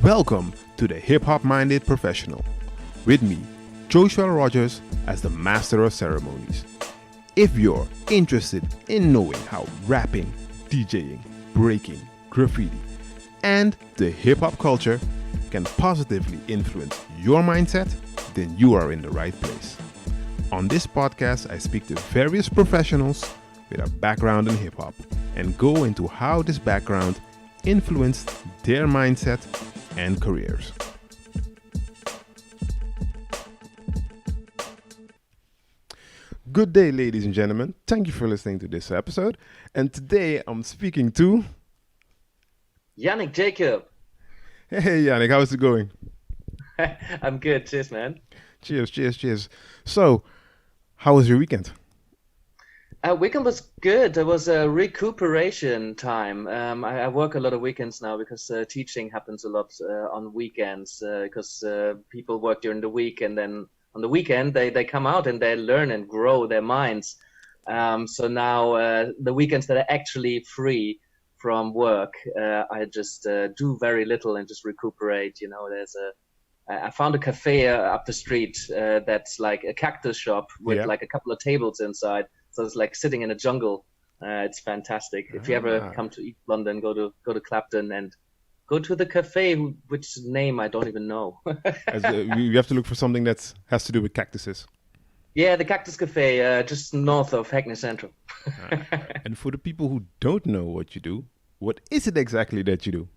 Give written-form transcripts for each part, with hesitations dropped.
Welcome to the HipHop Minded Professional. With me, Joshua Rogers, as the Master of Ceremonies. If you're interested in knowing how rapping, DJing, breaking, graffiti, and the hip-hop culture can positively influence your mindset, then you are in the right place. On this podcast, I speak to various professionals with a background in hip-hop and go into how this background influenced their mindset and careers. Good day, ladies and gentlemen. Thank you for listening to this episode. And today I'm speaking to Yannick Jacob. Hey Yannick, how's it going? I'm good. Cheers, man. Cheers. So, how was your weekend? Weekend was good. It was a recuperation time. I work a lot of weekends now because teaching happens a lot on weekends because people work during the week, and then on the weekend they come out and they learn and grow their minds. So now the weekends that are actually free from work, I just do very little and just recuperate. You know, I found a cafe up the street that's like a cactus shop with like a couple of tables inside. So it's like sitting in a jungle. It's fantastic. If you ever come to East London, go to Clapton and go to the cafe, which name I don't even know. You have to look for something that has to do with cactuses. Yeah, the Cactus Cafe, just north of Hackney Central. And for the people who don't know what you do, what is it exactly that you do?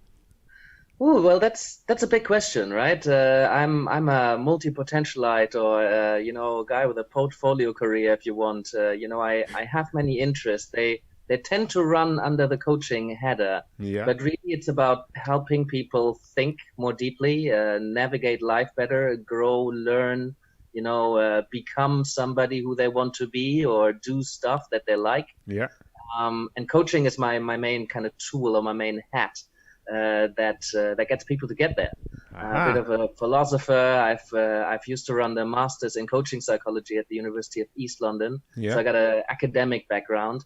Oh, well, that's a big question, right? I'm a multi-potentialite, or a guy with a portfolio career, if you want. I have many interests. They tend to run under the coaching header, but really it's about helping people think more deeply, navigate life better, grow, learn, become somebody who they want to be, or do stuff that they like. Yeah. And coaching is my main kind of tool, or my main hat. That gets people to get there. A bit of a philosopher. I've used to run the masters in coaching psychology at the University of East London. So I got an academic background.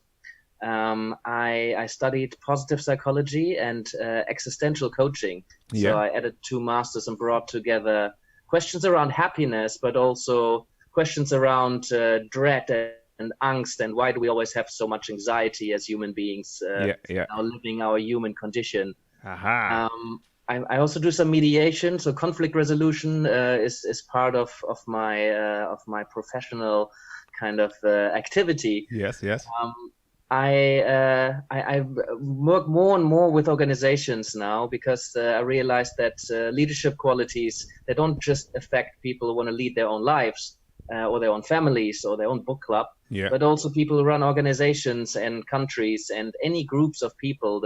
I studied positive psychology and existential coaching. So I added 2 masters and brought together questions around happiness, but also questions around dread and angst, and why do we always have so much anxiety as human beings now living our human condition. I also do some mediation, so conflict resolution is part of my professional kind of activity. Yes. I work more and more with organizations now because I realize that leadership qualities, they don't just affect people who want to lead their own lives or their own families or their own book club, but also people who run organizations and countries and any groups of people.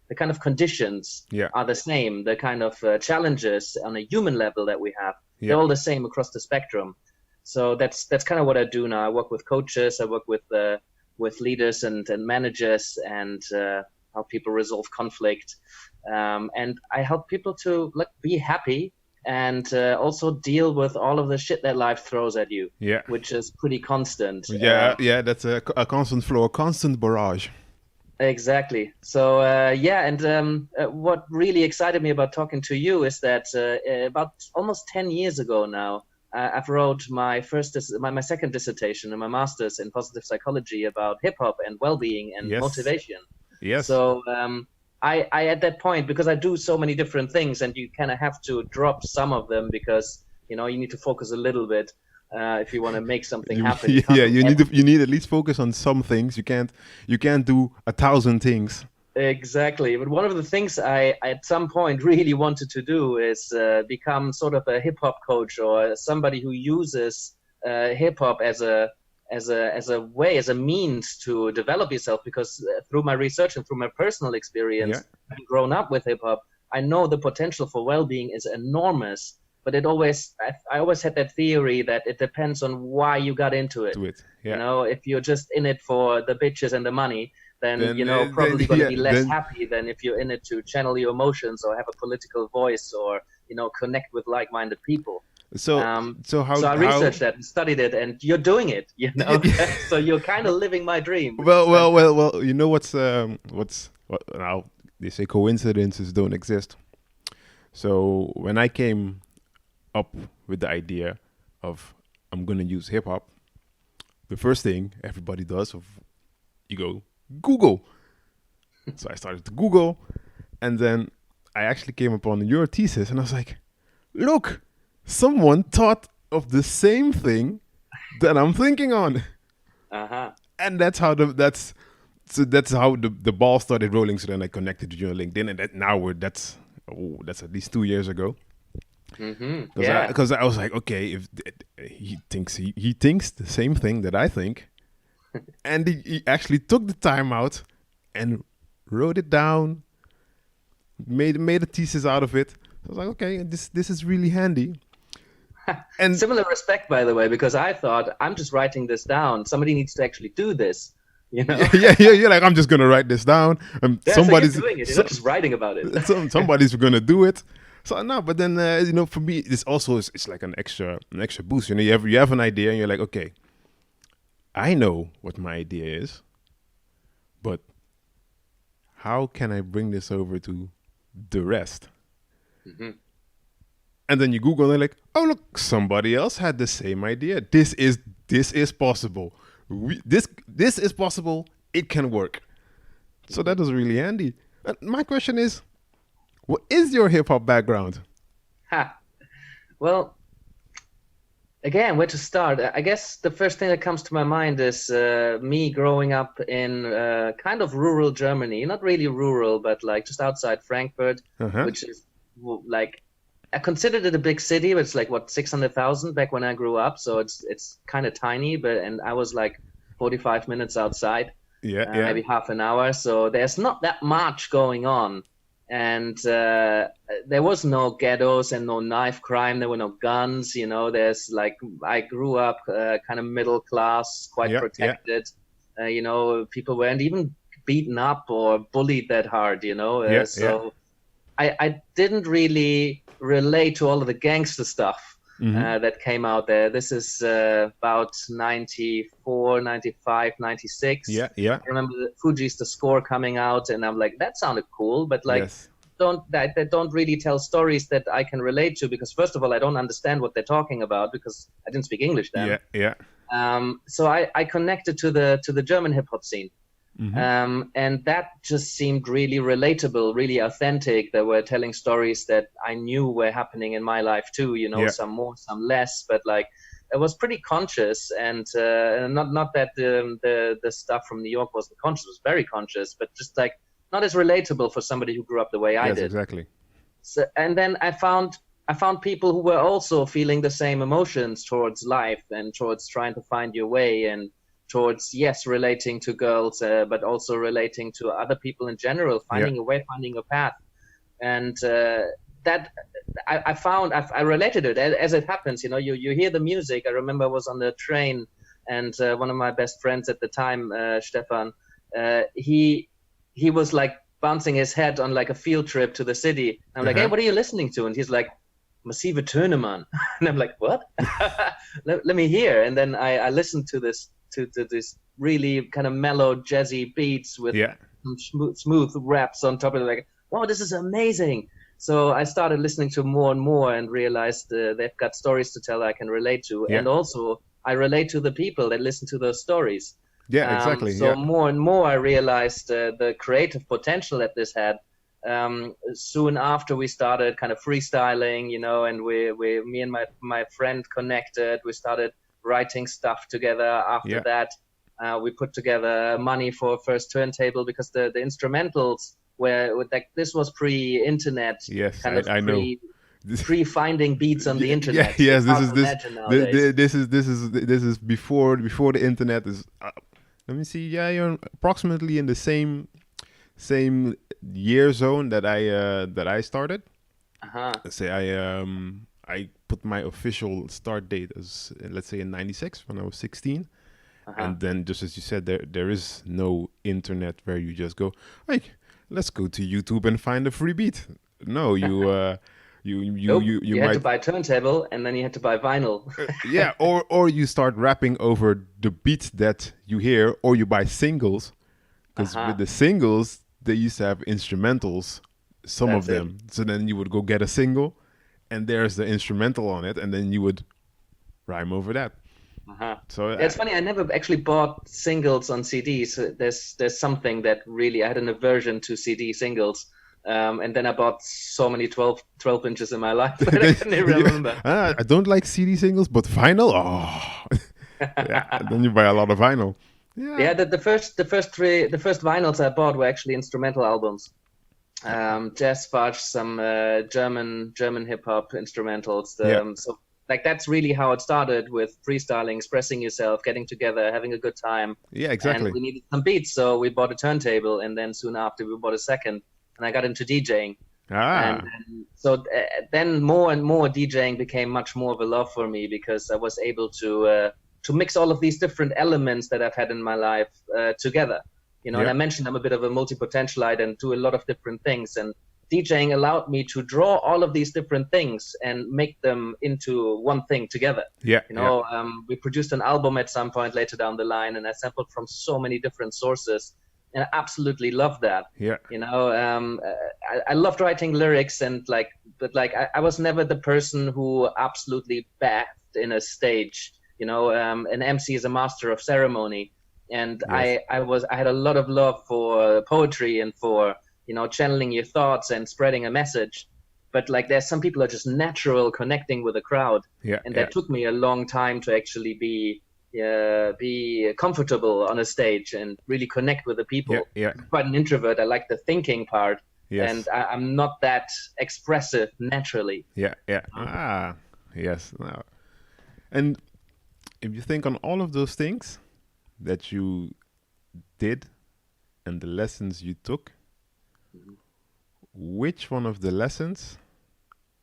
The kind of conditions are the same. The kind of challenges on a human level that we have, they're all the same across the spectrum. So that's kind of what I do now. I work with coaches. I work with leaders and managers, and help people resolve conflict. And I help people to be happy and also deal with all of the shit that life throws at you, which is pretty constant. That's a constant flow, a constant barrage. Exactly. So, and what really excited me about talking to you is that about almost 10 years ago now, I've wrote my second dissertation and my master's in positive psychology about hip-hop and well-being and motivation. Yes. So I at that point, because I do so many different things, and you kind of have to drop some of them because, you need to focus a little bit. If you want to make something happen, you need at least focus on some things. You can't do 1,000 things. Exactly. But one of the things I at some point really wanted to do is become sort of a hip hop coach, or somebody who uses hip hop as a way, as a means to develop yourself. Because through my research and through my personal experience, having grown up with hip hop, I know the potential for well-being is enormous. But I always had that theory that it depends on why you got into it. If you're just in it for the bitches and the money, then probably going to be less happy than if you're in it to channel your emotions or have a political voice or connect with like-minded people. So I researched that and studied it, and you're doing it. So you're kind of living my dream. Well. You know what's now they say coincidences don't exist. So when I came up with the idea of I'm gonna use hip hop, the first thing everybody does of you go Google. So I started to Google, and then I actually came upon your thesis, and I was like, look, someone thought of the same thing that I'm thinking on. Uh-huh. And that's how the ball started rolling. So then I connected to you on LinkedIn, and that's at least 2 years ago. Mm-hmm. Yeah. Because I was like, okay, if he thinks the same thing that I think, and he actually took the time out and wrote it down, made a thesis out of it. I was like, okay, this is really handy. And similar respect, by the way, because I thought I'm just writing this down. Somebody needs to actually do this. You know? Yeah. You're like, I'm just gonna write this down. Somebody's so you're doing it. You're not just writing about it. Somebody's gonna do it. So no, but then for me, this also it's like an extra boost. You have an idea, and you're like, okay, I know what my idea is, but how can I bring this over to the rest? Mm-hmm. And then you Google, and they're like, oh look, somebody else had the same idea. This is possible. This is possible. It can work. So that was really handy. My question is, what is your hip hop background? Well, again, where to start? I guess the first thing that comes to my mind is me growing up in kind of rural Germany. Not really rural, but like just outside Frankfurt, which is like, I considered it a big city, but it's like 600,000 back when I grew up. So it's kind of tiny, and I was like 45 minutes outside, maybe half an hour. So there's not that much going on. And there was no ghettos and no knife crime. There were no guns. There's like, I grew up kind of middle class, quite protected. People weren't even beaten up or bullied that hard, I didn't really relate to all of the gangster stuff that came out there. This is about 94, 95, 96. Yeah. I remember Fuji's The Score coming out, and I'm like, that sounded cool, but like, they don't really tell stories that I can relate to, because first of all, I don't understand what they're talking about because I didn't speak English then. So I connected to the German hip hop scene. And that just seemed really relatable, really authentic. They were telling stories that I knew were happening in my life too, some more, some less, but like, it was pretty conscious, and not that the stuff from New York wasn't conscious, it was very conscious, but just like not as relatable for somebody who grew up the way I did. Exactly. So, and then I found people who were also feeling the same emotions towards life and towards trying to find your way, and towards, relating to girls, but also relating to other people in general, finding a way, finding a path. And that I related it as it happens. You hear the music. I remember I was on the train, and one of my best friends at the time, Stefan, he was like bouncing his head on like a field trip to the city. I'm like, hey, what are you listening to? And he's like, Massive Töne, man. And I'm like, what? let me hear. And then I listened to this really kind of mellow jazzy beats with some smooth raps on top of it. Like, wow, this is amazing. So I started listening to more and more, and realized they've got stories to tell I can relate to. And also I relate to the people that listen to those stories. Exactly. So more and more I realized the creative potential that this had. Soon after we started kind of freestyling, and me and my friend connected. We started writing stuff together. After that, we put together money for first turntable, because the instrumentals were like, this was pre-internet. Yes, I know. Pre-finding beats on the internet. Yes, this is before the internet is. Let me see. Yeah, you're approximately in the same year zone that I started. Let's say I put my official start date as, let's say, in 96, when I was 16. And then, just as you said, there is no internet where you just go, like, let's go to YouTube and find a free beat. No, you you had to buy a turntable, and then you had to buy vinyl. or you start rapping over the beats that you hear, or you buy singles, because with the singles they used to have instrumentals some of That's it. them. So then you would go get a single, and there's the instrumental on it, and then you would rhyme over that. Uh-huh. So Yeah, it's funny. I never actually bought singles on CDs. There's something that really I had an aversion to CD singles, and then I bought so many 12 inches in my life that I can't even remember. I don't like CD singles, but vinyl. Oh, yeah. Then you buy a lot of vinyl. Yeah. Yeah, the first vinyls I bought were actually instrumental albums. Jazz fudge, some German hip hop instrumentals. So like that's really how it started, with freestyling, expressing yourself, getting together, having a good time. Yeah, exactly. And we needed some beats, so we bought a turntable, and then soon after we bought a second, and I got into DJing. And so then more and more DJing became much more of a love for me, because I was able to mix all of these different elements that I've had in my life together. And I mentioned I'm a bit of a multi-potentialite and do a lot of different things. And DJing allowed me to draw all of these different things and make them into one thing together. We produced an album at some point later down the line, and I sampled from so many different sources. And I absolutely love that. I loved writing lyrics, but I was never the person who absolutely bathed in a stage. An MC is a master of ceremony. And I had a lot of love for poetry and for, channeling your thoughts and spreading a message. But there's some people who are just natural connecting with a crowd. And that took me a long time to actually be comfortable on a stage and really connect with the people. I'm quite an introvert. I like the thinking part. And I'm not that expressive naturally. Yes. And if you think on all of those things that you did and the lessons you took, which one of the lessons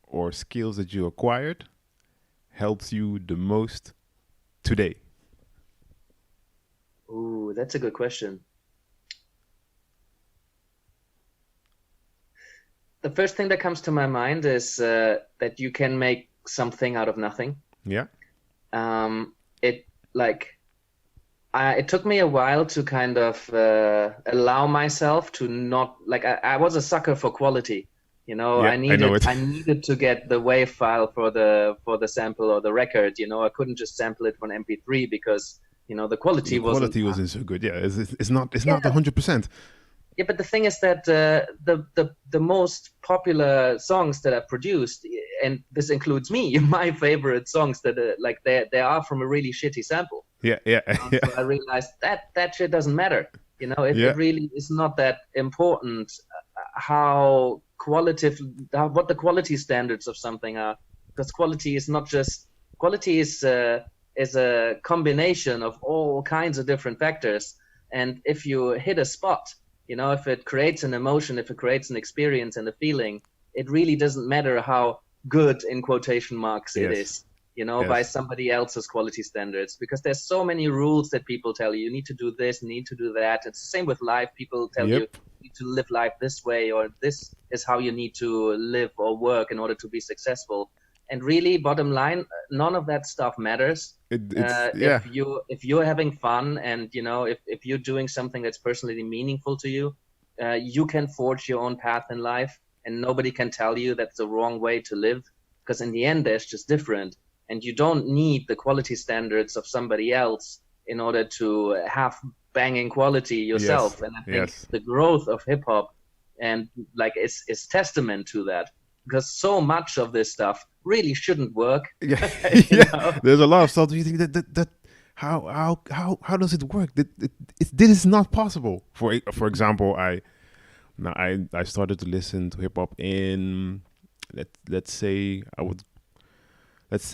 or skills that you acquired helps you the most today? Ooh, that's a good question. The first thing that comes to my mind is that you can make something out of nothing. It took me a while to kind of allow myself to not I was a sucker for quality. I needed to get the WAV file for the sample or the record. I couldn't just sample it from MP3 because the quality wasn't so good. It's not 100%. Yeah, but the thing is that the most popular songs that I produced, and this includes me, my favorite songs that they are from a really shitty sample. So I realized that shit doesn't matter. It really is not that important what the quality standards of something are, because quality is not just quality is a combination of all kinds of different factors. And if you hit a spot, if it creates an emotion, if it creates an experience and a feeling, it really doesn't matter how good, in quotation marks, it is, by somebody else's quality standards. Because there's so many rules that people tell you need to do this, need to do that. It's the same with life. People tell you need to live life this way, or this is how you need to live or work in order to be successful. And really, bottom line, none of that stuff matters. If you're having fun, and if you're doing something that's personally meaningful to you, you can forge your own path in life, and nobody can tell you that's the wrong way to live, because in the end, there's just different, and you don't need the quality standards of somebody else in order to have banging quality yourself. And I think the growth of hip hop and is testament to that. Because so much of this stuff really shouldn't work. There's a lot of stuff. You think that how does it work? This is not possible. For example, I started to listen to hip hop in let's say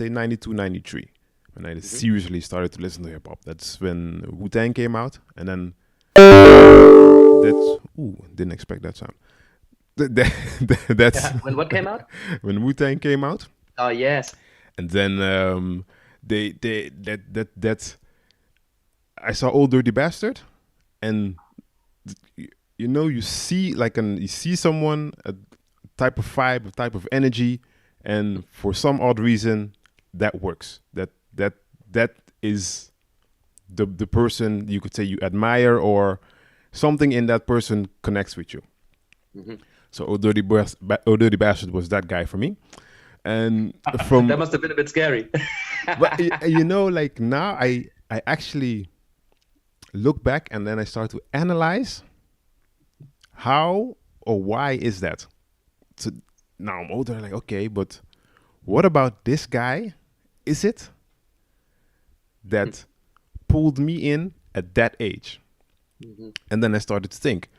92, 93, when I seriously started to listen to hip hop. That's when Wu-Tang came out, and then didn't expect that sound. That's when what came out? When Wu-Tang came out. Oh yes. And then I saw Old Dirty Bastard, and you see someone, a type of vibe, a type of energy, and for some odd reason that works. That is the person you could say you admire, or something in that person connects with you. So Oh Dirty Bastard was that guy for me. And That must have been a bit scary. but like now I actually look back and then I start to analyze how or why is that. So now I'm older, like, okay, but what about this guy is it that pulled me in at that age? And then I started to think,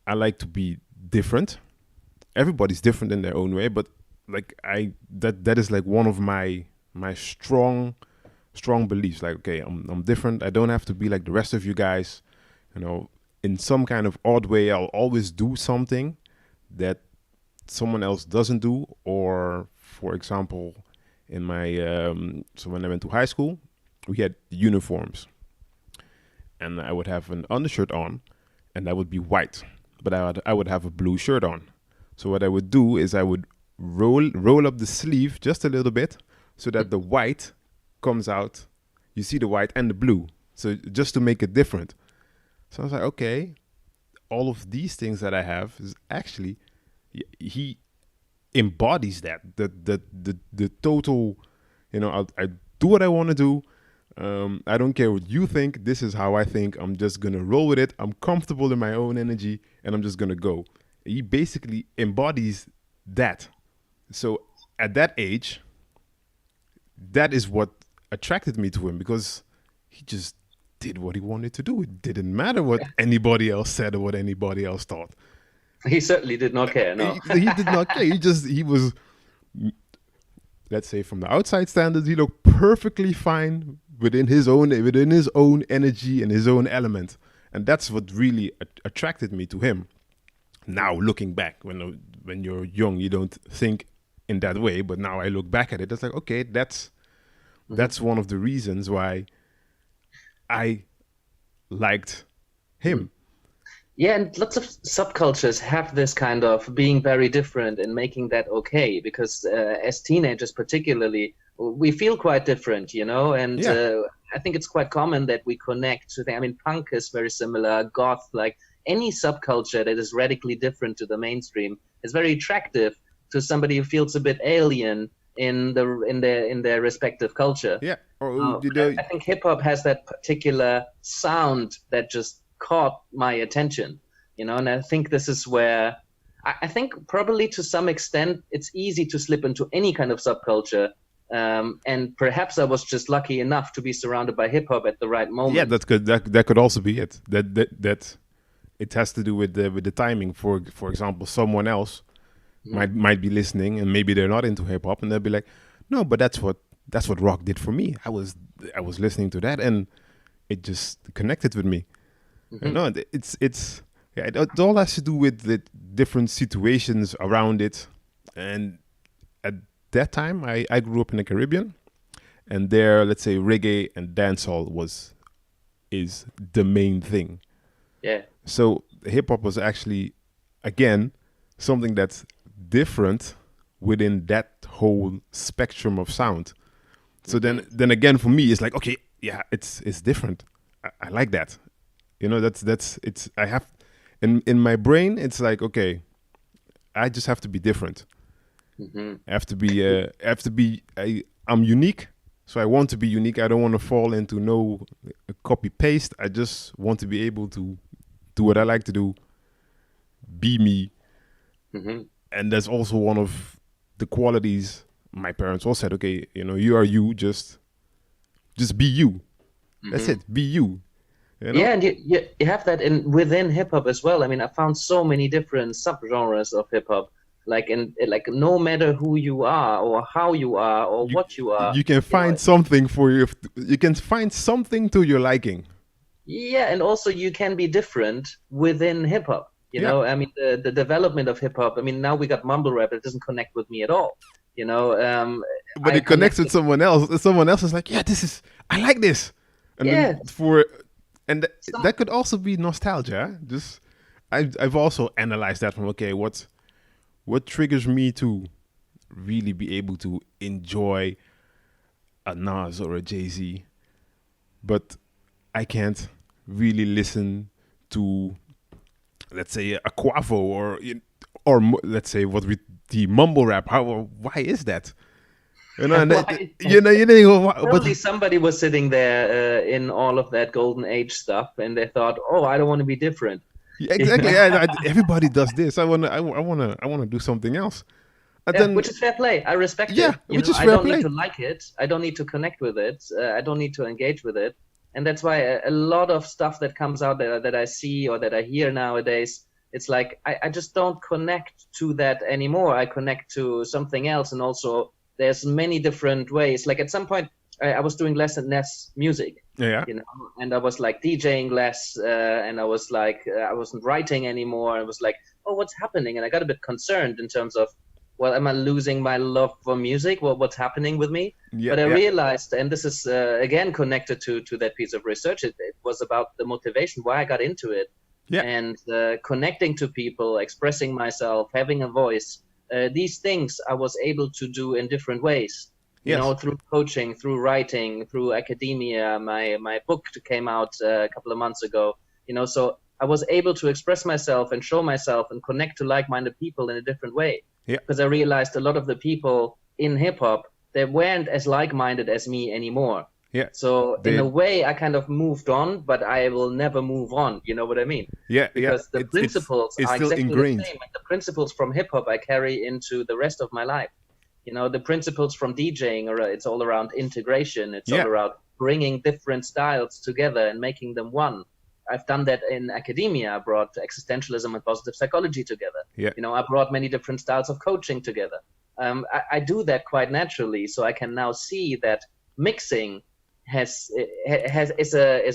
I like to be different. Everybody's different in their own way, but like that is like one of my strong beliefs. Like, okay, I'm different. I don't have to be like the rest of you guys. In some kind of odd way, I'll always do something that someone else doesn't do. Or, for example, in my so when I went to high school, we had uniforms, and I would have an undershirt on, and that would be white, but I would have a blue shirt on. So what I would do is I would roll up the sleeve just a little bit so that the white comes out. You see the white and the blue. So just to make it different. So I was like, okay, all of these things that I have is actually, he embodies that. The total, I do what I want to do. I don't care what you think. This is how I think. I'm just going to roll with it. I'm comfortable in my own energy and I'm just going to go. He basically embodies that. So at that age, that is what attracted me to him, because he just did what he wanted to do. It didn't matter what anybody else said or what anybody else thought. He certainly did not care, no. He did not care. He was, let's say from the outside standards, he looked perfectly fine within his own energy and his own element. And that's what really attracted me to him. Now, looking back, when you're young, you don't think in that way. But now I look back at it, it's like, okay, that's one of the reasons why I liked him. Yeah, and lots of subcultures have this kind of being very different and making that okay, because as teenagers particularly, we feel quite different, and I think it's quite common that we connect to things. I mean, punk is very similar, goth, like any subculture that is radically different to the mainstream is very attractive to somebody who feels a bit alien in their respective culture. Yeah. I think hip hop has that particular sound that just caught my attention, and I think this is where I think probably to some extent it's easy to slip into any kind of subculture. And perhaps I was just lucky enough to be surrounded by hip hop at the right moment. Yeah, that could also be it. That it has to do with the timing. For example, someone else might be listening and maybe they're not into hip hop, and they'll be like, no, but that's what rock did for me. I was listening to that and it just connected with me. It all has to do with the different situations around it. And at that time, I grew up in the Caribbean, and there, let's say, reggae and dancehall is the main thing. Yeah. So hip hop was actually, again, something that's different within that whole spectrum of sound. So then again, for me, it's like, okay, yeah, it's different. I like that. It's I have in my brain, it's like, okay, I just have to be different. I have to be I'm unique, so I want to be unique. I don't want to fall into no copy paste. I just want to be able to do what I like to do, be me. And that's also one of the qualities my parents all said, okay, you are you, just be you. That's it, be you. Yeah, and you have that within hip hop as well. I mean, I found so many different subgenres of hip hop. Like no matter who you are or how you are or what you are, you can find something for you. You can find something to your liking. Yeah, and also you can be different within hip hop. I mean, the development of hip hop. I mean, now we got mumble rap that doesn't connect with me at all. But it connects with someone else. Someone else is like, yeah, I like this. And that could also be nostalgia. Just I've also analyzed that from, okay, what triggers me to really be able to enjoy a Nas or a Jay-Z, but I can't really listen to let's say a Quavo let's say the mumble rap. Why is that? And Why? but Probably somebody was sitting there in all of that golden age stuff, and they thought, "Oh, I don't want to be different." yeah, You exactly. know? Everybody does this. I wanna do something else. And Yeah, then which is fair play. I respect yeah, it. which is I fair don't need play. to like it. I don't need to connect with it. I don't need to engage with it. And that's why a lot of stuff that comes out there that I see or that I hear nowadays, it's like I just don't connect to that anymore. I connect to something else. And also, there's many different ways. Like at some point, I was doing less and less music, Yeah, and I was like DJing less, and I was like, I wasn't writing anymore. I was like, oh, what's happening? And I got a bit concerned in terms of, well, am I losing my love for music? What's happening with me? yeah, But I yeah, realized, and this is again connected to that piece of research, it was about the motivation, why I got into it, yeah, and connecting to people, expressing myself, having a voice. These things I was able to do in different ways, yes, through coaching, through writing, through academia. My book came out a couple of months ago, so I was able to express myself and show myself and connect to like-minded people in a different way. yeah, Because I realized a lot of the people in hip hop, they weren't as like-minded as me anymore. yeah. So in They a way, I kind of moved on, but I will never move on. You know what I mean? Yeah, yeah. Because the principles It's are still exactly the ingrained. same. And the principles from hip hop I carry into the rest of my life. The principles from DJing, it's all around integration. It's Yeah, all around bringing different styles together and making them one. I've done that in academia. I brought existentialism and positive psychology together. yeah, I brought many different styles of coaching together. I do that quite naturally, so I can now see that mixing is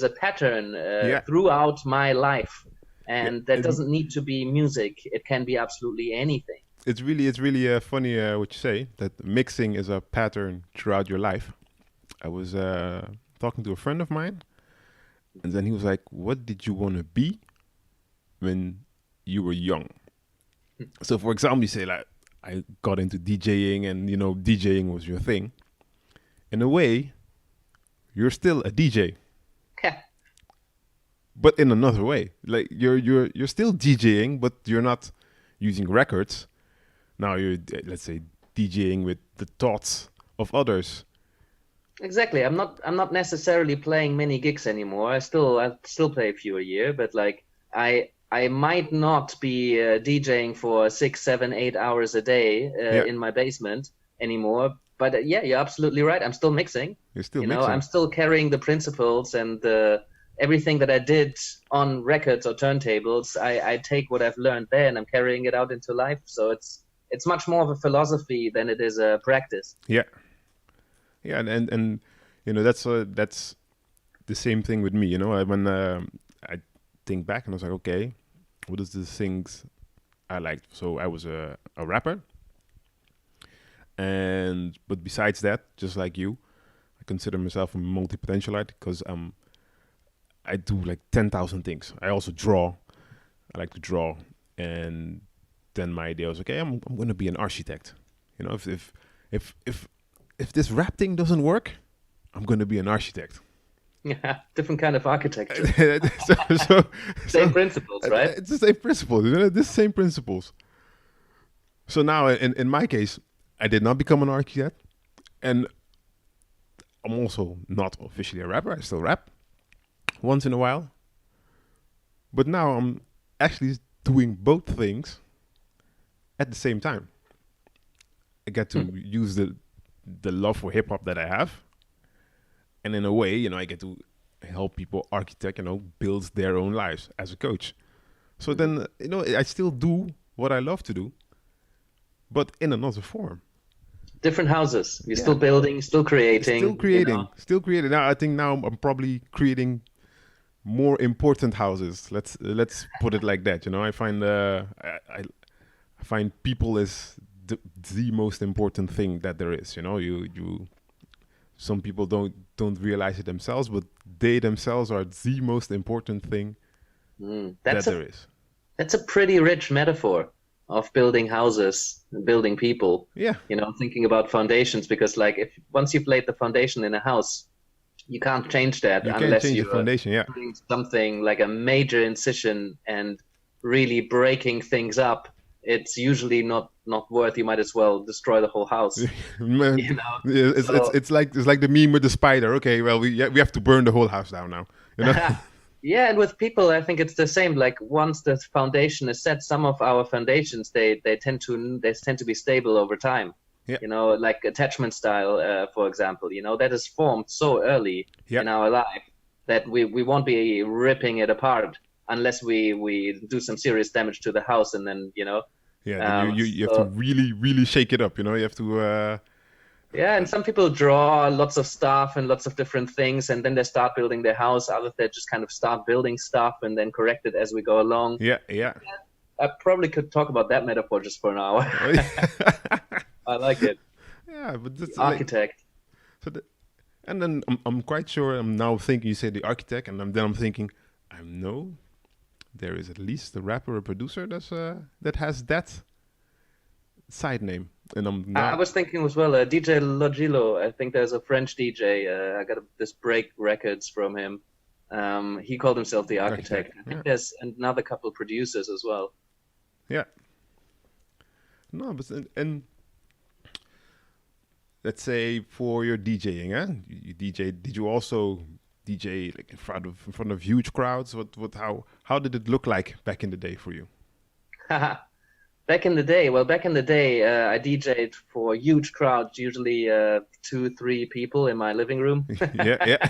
a pattern yeah. throughout my life, Yeah. and that doesn't need to be music. It can be absolutely anything. It's really funny what you say that mixing is a pattern throughout your life. I was talking to a friend of mine, and then he was like, "What did you want to be when you were young?" So, for example, you say like, "I got into DJing, and DJing was your thing." In a way, you're still a DJ, Yeah, but in another way. Like you're still DJing, but you're not using records. Now you're, let's say, DJing with the thoughts of others. exactly. I'm not necessarily playing many gigs anymore. I still play a few a year, but like I might not be DJing for 6, 7, 8 hours a day Yeah, in my basement anymore. But yeah, you're absolutely right. I'm still mixing. you're still I'm mixing. still carrying the principles and everything that I did on records or turntables. I take what I've learned there and I'm carrying it out into life. So it's much more of a philosophy than it is a practice. Yeah, yeah, and that's the same thing with me. When I think back and I was like, okay, what is the things I liked? So I was a rapper, but besides that, just like you, I consider myself a multi-potentialite because I do like 10,000 things. I also draw. I like to draw, and then my idea was, okay, I'm going to be an architect. If this rap thing doesn't work, I'm going to be an architect. Yeah, different kind of architecture. so, so, Same so principles, right? it's the same principles, isn't it? The same principles. So now, in my case, I did not become an architect, and I'm also not officially a rapper. I still rap once in a while, but now I'm actually doing both things at the same time. I get to use the love for hip hop that I have, and in a way, I get to help people architect, build their own lives as a coach. So then, I still do what I love to do, but in another form. Different houses. You're Yeah. still building, still creating. Still creating. Now I think I'm probably creating more important houses. Let's put it like that. I find I find people is the most important thing that there is. You some people don't realize it themselves, but they themselves are the most important thing that That's there is. that's a pretty rich metaphor of building houses and building people. Yeah, Thinking about foundations, because like if once you've laid the foundation in a house, you can't change that you can't unless change the you're foundation. Yeah, doing something like a major incision and really breaking things up, it's usually not worth. You might as well destroy the whole house. Man, You know, it's like the meme with the spider. Okay, well we have to burn the whole house down now. You know? Yeah, and with people, I think it's the same. Like once the foundation is set, some of our foundations they tend to be stable over time. Yeah. You know, like attachment style, for example. You know, that is formed so early in our life that we won't be ripping it apart unless we do some serious damage to the house, and then you know. Yeah, you have to really shake it up. You know, you have to. Yeah, and some people draw lots of stuff and lots of different things, and then they start building their house. Others they just kind of start building stuff and then correct it as we go along. Yeah. I probably could talk about that metaphor just for an hour. I like it. Yeah, but that's architect. And then I'm quite sure I'm now thinking you say the architect, and then I'm thinking I know there is at least a rapper or producer that has that side name. And I was thinking as well, DJ Logilo. I think there's a French DJ. I got this break records from him. He called himself the architect. I think there's another couple of producers as well. Yeah. No, but and let's say for your DJing, you DJ. Did you also DJ like in front of huge crowds? How did it look like back in the day for you? Back in the day, I DJ'd for huge crowds, usually 2-3 people in my living room. Yeah.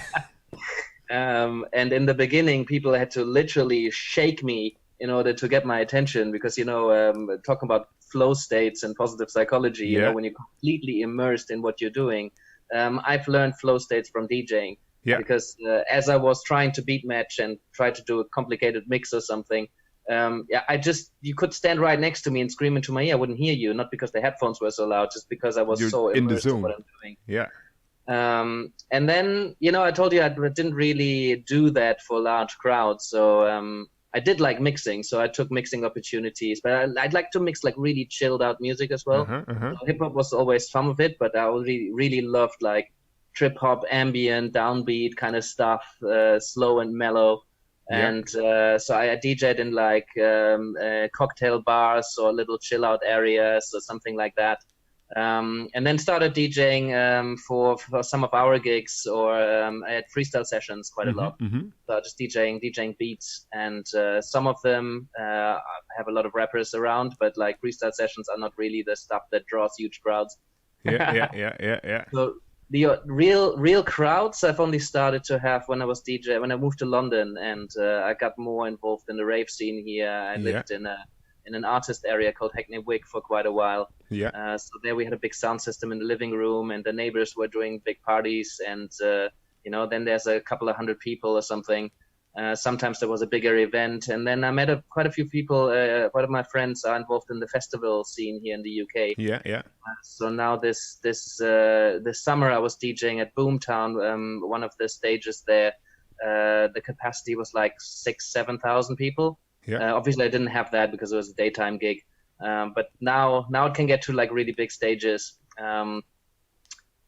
And in the beginning, people had to literally shake me in order to get my attention because, you know, talking about flow states and positive psychology, you know, when you're completely immersed in what you're doing. I've learned flow states from DJing because as I was trying to beat match and try to do a complicated mix or something, you could stand right next to me and scream into my ear. I wouldn't hear you, not because the headphones were so loud, just because I was so immersed in what I'm doing. Yeah. And then, you know, I told you I didn't really do that for large crowds. So I did like mixing. So I took mixing opportunities, but I'd like to mix like really chilled out music as well. So hip hop was always some of it, but I really loved like trip hop, ambient, downbeat kind of stuff, slow and mellow. And so I DJ'd in like cocktail bars or little chill out areas or something like that. And then started DJing for some of our gigs, or I had freestyle sessions quite a lot. So just DJing beats, and some of them have a lot of rappers around, but like freestyle sessions are not really the stuff that draws huge crowds. Yeah. So the real crowds I've only started to have when I moved to London, and I got more involved in the rave scene here. I lived in an artist area called Hackney Wick for quite a while. So there we had a big sound system in the living room, and the neighbors were doing big parties, and you know, then there's a couple of hundred people or something. Sometimes there was a bigger event, and then I met quite a few people. One of my friends are involved in the festival scene here in the UK. So now this summer I was DJing at Boomtown, one of the stages there. The capacity was like 6,000-7,000 people. Obviously I didn't have that because it was a daytime gig, but now it can get to like really big stages.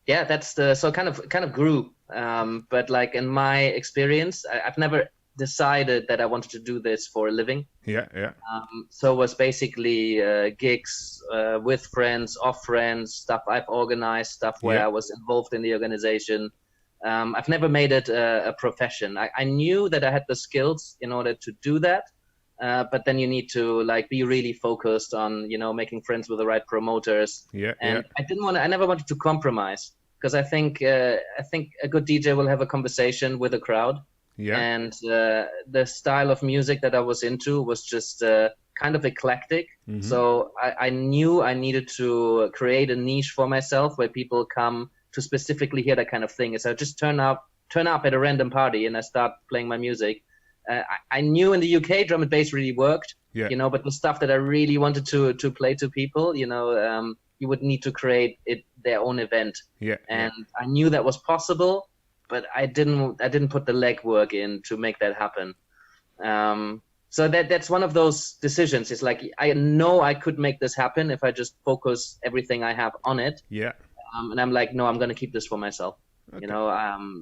That's so kind of grew. But like in my experience, I've never decided that I wanted to do this for a living. So it was basically gigs with friends, off friends, stuff I've organized, stuff where I was involved in the organization. I've never made it a profession. I knew that I had the skills in order to do that. But then you need to like be really focused on, you know, making friends with the right promoters. I never wanted to compromise, because I think a good DJ will have a conversation with a crowd. And the style of music that I was into was just kind of eclectic. So I knew I needed to create a niche for myself where people come to specifically hear that kind of thing. So I just turn up at a random party and I start playing my music. I knew in the UK drum and bass really worked, you know, but the stuff that I really wanted to play to people, you know, you would need to create their own event. And I knew that was possible, but I didn't put the legwork in to make that happen. So that's one of those decisions. It's like, I know I could make this happen if I just focus everything I have on it. And I'm like, no, I'm going to keep this for myself. You know,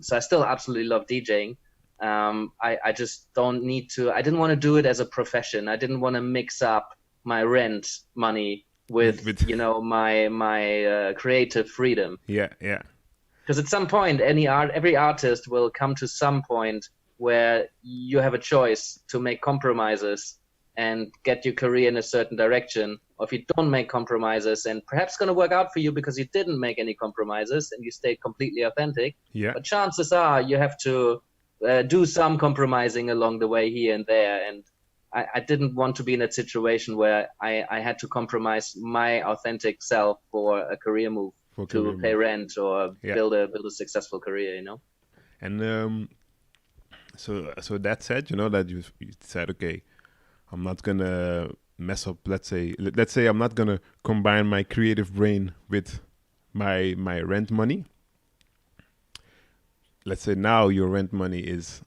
so I still absolutely love DJing. I just don't need to. I didn't want to do it as a profession. I didn't want to mix up my rent money with my creative freedom. Yeah. Because at some point, every artist will come to some point where you have a choice to make compromises and get your career in a certain direction. Or if you don't make compromises, and perhaps going to work out for you because you didn't make any compromises and you stayed completely authentic. Yeah. But chances are you have to do some compromising along the way here and there. And I didn't want to be in a situation where I had to compromise my authentic self for a career move, to pay rent or build a successful career, And so that said, that you said, okay, I'm not gonna mess up. Let's say I'm not gonna combine my creative brain with my rent money. Let's say now your rent money is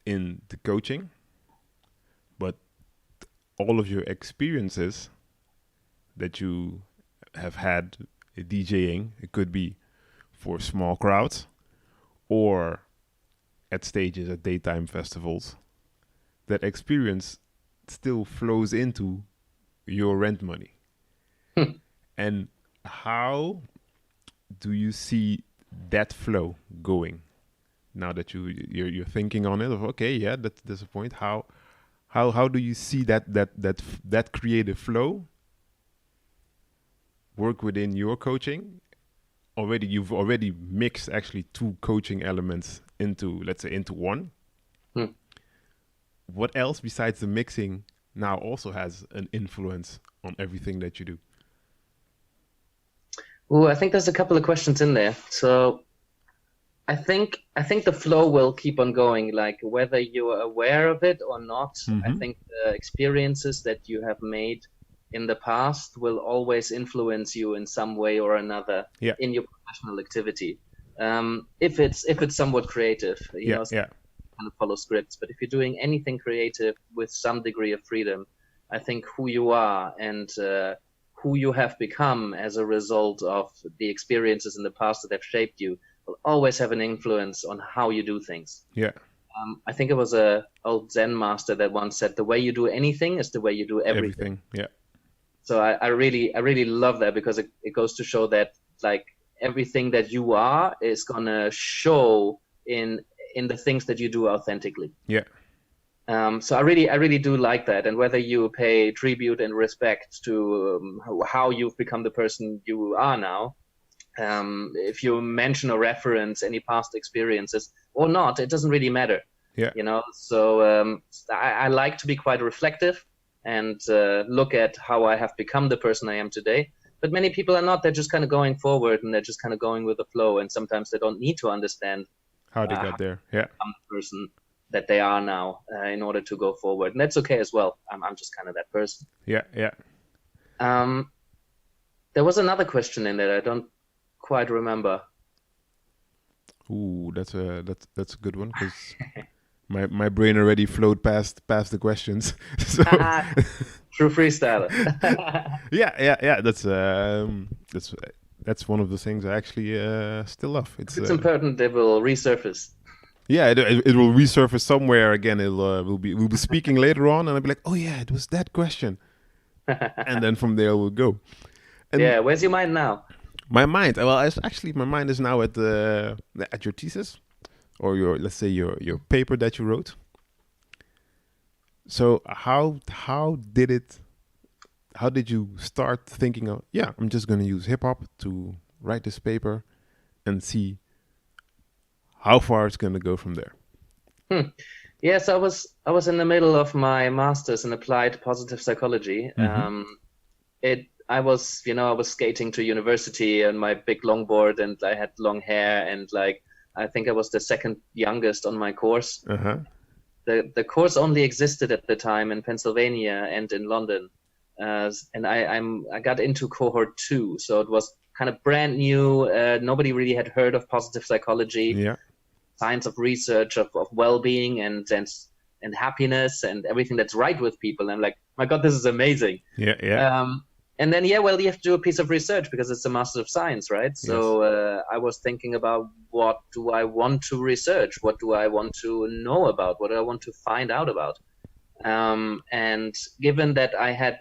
in the coaching, but all of your experiences that you have had DJing, it could be for small crowds or at stages at daytime festivals, that experience still flows into your rent money. And how do you see that flow going now that you're thinking on it of, okay, yeah, that's a point. How do you see that creative flow work within your coaching? You've already mixed actually two coaching elements into one. What else besides the mixing now also has an influence on everything that you do? Oh, I think there's a couple of questions in there. So I think the flow will keep on going, like whether you are aware of it or not. I think the experiences that you have made in the past will always influence you in some way or another in your professional activity. If it's somewhat creative, kind of follow scripts. But if you're doing anything creative with some degree of freedom, I think who you are and who you have become as a result of the experiences in the past that have shaped you will always have an influence on how you do things. Yeah. I think it was a old Zen master that once said, the way you do anything is the way you do everything. Yeah. So I really love that, because it goes to show that like everything that you are is gonna show in the things that you do authentically. Yeah. So I really do like that. And whether you pay tribute and respect to how you've become the person you are now, if you mention or reference any past experiences or not, it doesn't really matter. Yeah. So I like to be quite reflective and look at how I have become the person I am today. But many people are not. They're just kind of going forward, and they're just kind of going with the flow. And sometimes they don't need to understand how they got there. Yeah. I'm the person that they are now in order to go forward. And that's okay as well. I'm just kind of that person. Yeah. There was another question in there I don't quite remember. Ooh, that's a good one, because my brain already flowed past the questions. So true freestyler. Yeah. That's one of the things I actually still love. It's important. They will resurface. Yeah, it will resurface somewhere again. We'll be speaking later on, and I'll be like, oh yeah, it was that question, and then from there we'll go. And yeah, where's your mind now? My mind, well, my mind is now at your thesis, or let's say your paper that you wrote. So how did you start thinking of, I'm just going to use hip hop to write this paper and see how far it's going to go from there? Yes, I was in the middle of my master's in applied positive psychology. I was skating to university on my big longboard, and I had long hair, and I think I was the second youngest on my course. The course only existed at the time in Pennsylvania and in London, and I got into cohort 2, so it was kind of brand new. Nobody really had heard of positive psychology. Yeah. Science of research of well-being and happiness and everything that's right with people. And I'm like, my God, this is amazing. Yeah. And then, yeah, well, you have to do a piece of research because it's a Master of Science, right? So I was thinking about, what do I want to research? What do I want to know about? What do I want to find out about? And given that I had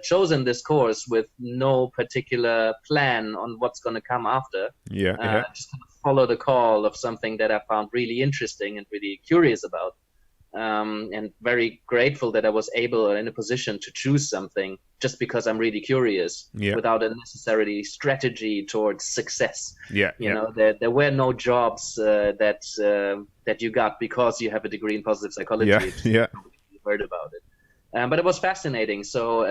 chosen this course with no particular plan on what's going to come after, just kind of follow the call of something that I found really interesting and really curious about. And very grateful that I was able or in a position to choose something just because I'm really curious without a necessarily strategy towards success. You know, there were no jobs that you got because you have a degree in positive psychology. You heard about it. But it was fascinating. So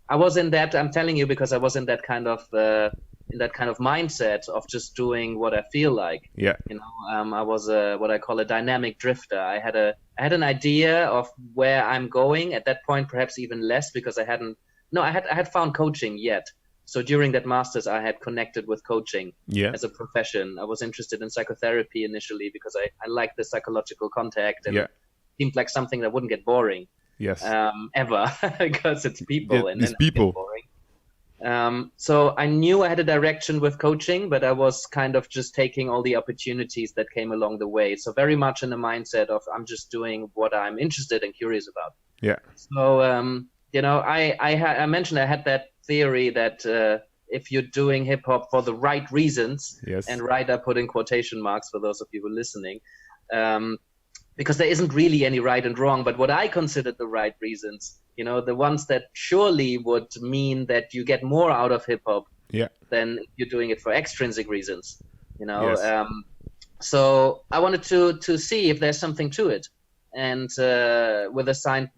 I was in that, I'm telling you, because I was in that kind of mindset of just doing what I feel like. You know, I was what I call a dynamic drifter. I had an idea of where I'm going at that point, perhaps even less, because I had found coaching yet. So during that master's, I had connected with coaching as a profession. I was interested in psychotherapy initially because I liked the psychological contact, and it seemed like something that wouldn't get boring. Ever, because it's people, and then people. Boring. So I knew I had a direction with coaching, but I was kind of just taking all the opportunities that came along the way. So very much in the mindset of, I'm just doing what I'm interested and curious about. So you know, I mentioned I had that theory that if you're doing hip hop for the right reasons, and right, I put in quotation marks for those of you who are listening. Because there isn't really any right and wrong, but what I considered the right reasons, you know, the ones that surely would mean that you get more out of hip hop than if you're doing it for extrinsic reasons, you know. So I wanted to see if there's something to it, and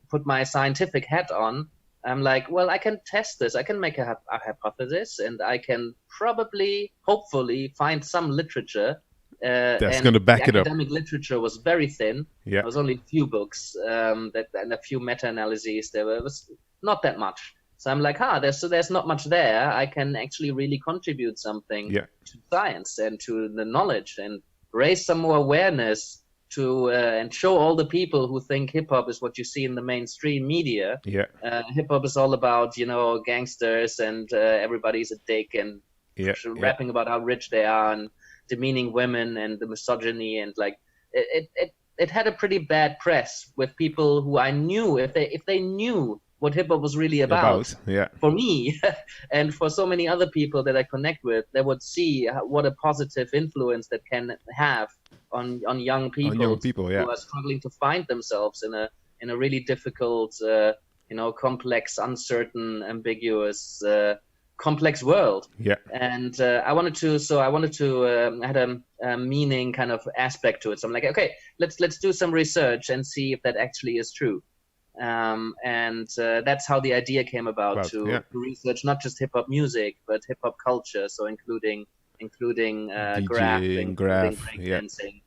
put my scientific hat on. I'm like, well, I can test this. I can make a hypothesis, and I can probably, hopefully, find some literature. That's going to back it up. Academic literature was very thin. There was only a few books and a few meta-analyses. There was not that much. So I'm like, there's not much there. I can actually really contribute something to science and to the knowledge, and raise some more awareness to and show all the people who think hip hop is what you see in the mainstream media. Hip hop is all about, you know, gangsters and everybody's a dick and rapping about how rich they are and demeaning women and the misogyny, and like it had a pretty bad press with people who I knew, if they knew what hip hop was really about. For me and for so many other people that I connect with, they would see what a positive influence that can have on young people, who are struggling to find themselves in a really difficult, you know, complex, uncertain, ambiguous, complex world. And I wanted to had a meaning kind of aspect to it. So I'm like, okay, let's do some research and see if that actually is true. And that's how the idea came about, to research not just hip hop music, but hip hop culture. So including DJing, breakdancing,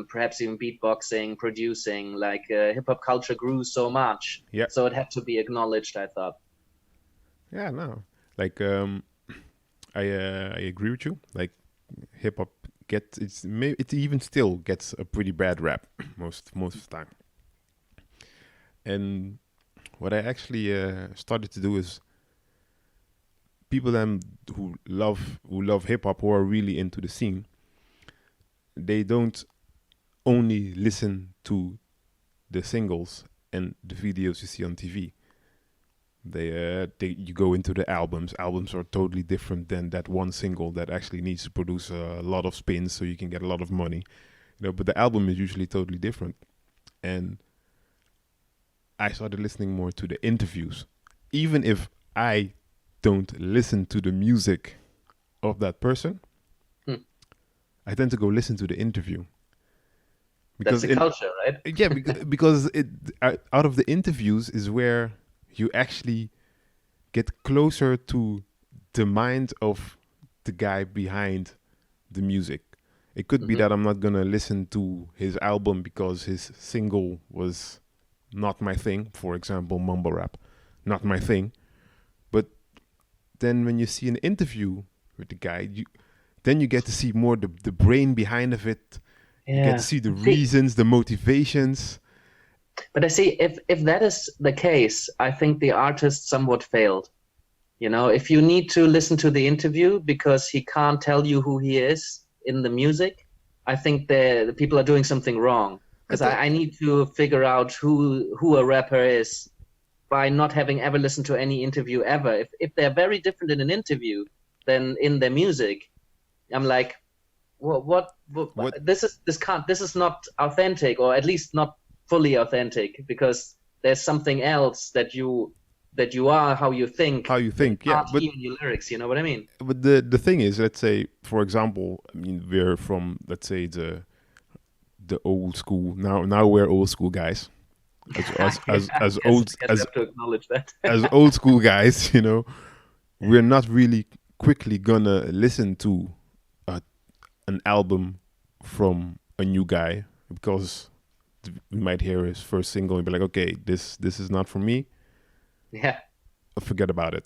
perhaps even beatboxing, producing. Like hip hop culture grew so much, so it had to be acknowledged, I thought. Like I agree with you. Like hip hop it even still gets a pretty bad rap most of the time. And what I actually started to do is, people who love hip hop, who are really into the scene, they don't only listen to the singles and the videos you see on TV. You go into the albums. Albums are totally different than that one single that actually needs to produce a lot of spins so you can get a lot of money. You know, but the album is usually totally different. And I started listening more to the interviews. Even if I don't listen to the music of that person, I tend to go listen to the interview. Because that's the culture, right? Yeah, because out of the interviews is where you actually get closer to the mind of the guy behind the music. It could be that I'm not going to listen to his album because his single was not my thing. For example, mumble rap, not my thing. But then when you see an interview with the guy, then you get to see more the brain behind of it. You get to see the reasons, the motivations. But I see, if that is the case, I think the artist somewhat failed. If you need to listen to the interview because he can't tell you who he is in the music, I think the people are doing something wrong. Because I need to figure out who a rapper is by not having ever listened to any interview ever. If they're very different in an interview than in their music, I'm like, what? This is not authentic, or at least not fully authentic, because there's something else that you are, how you think, yeah, but hear in your lyrics. You know what I mean? But the thing is, let's say, for example, I mean, we're from, let's say, the old school. Now we're old school guys, as old I have to acknowledge that. as old school guys. We're not really quickly gonna listen to an album from a new guy, because we might hear his first single and be like, okay, this is not for me. Yeah. Forget about it.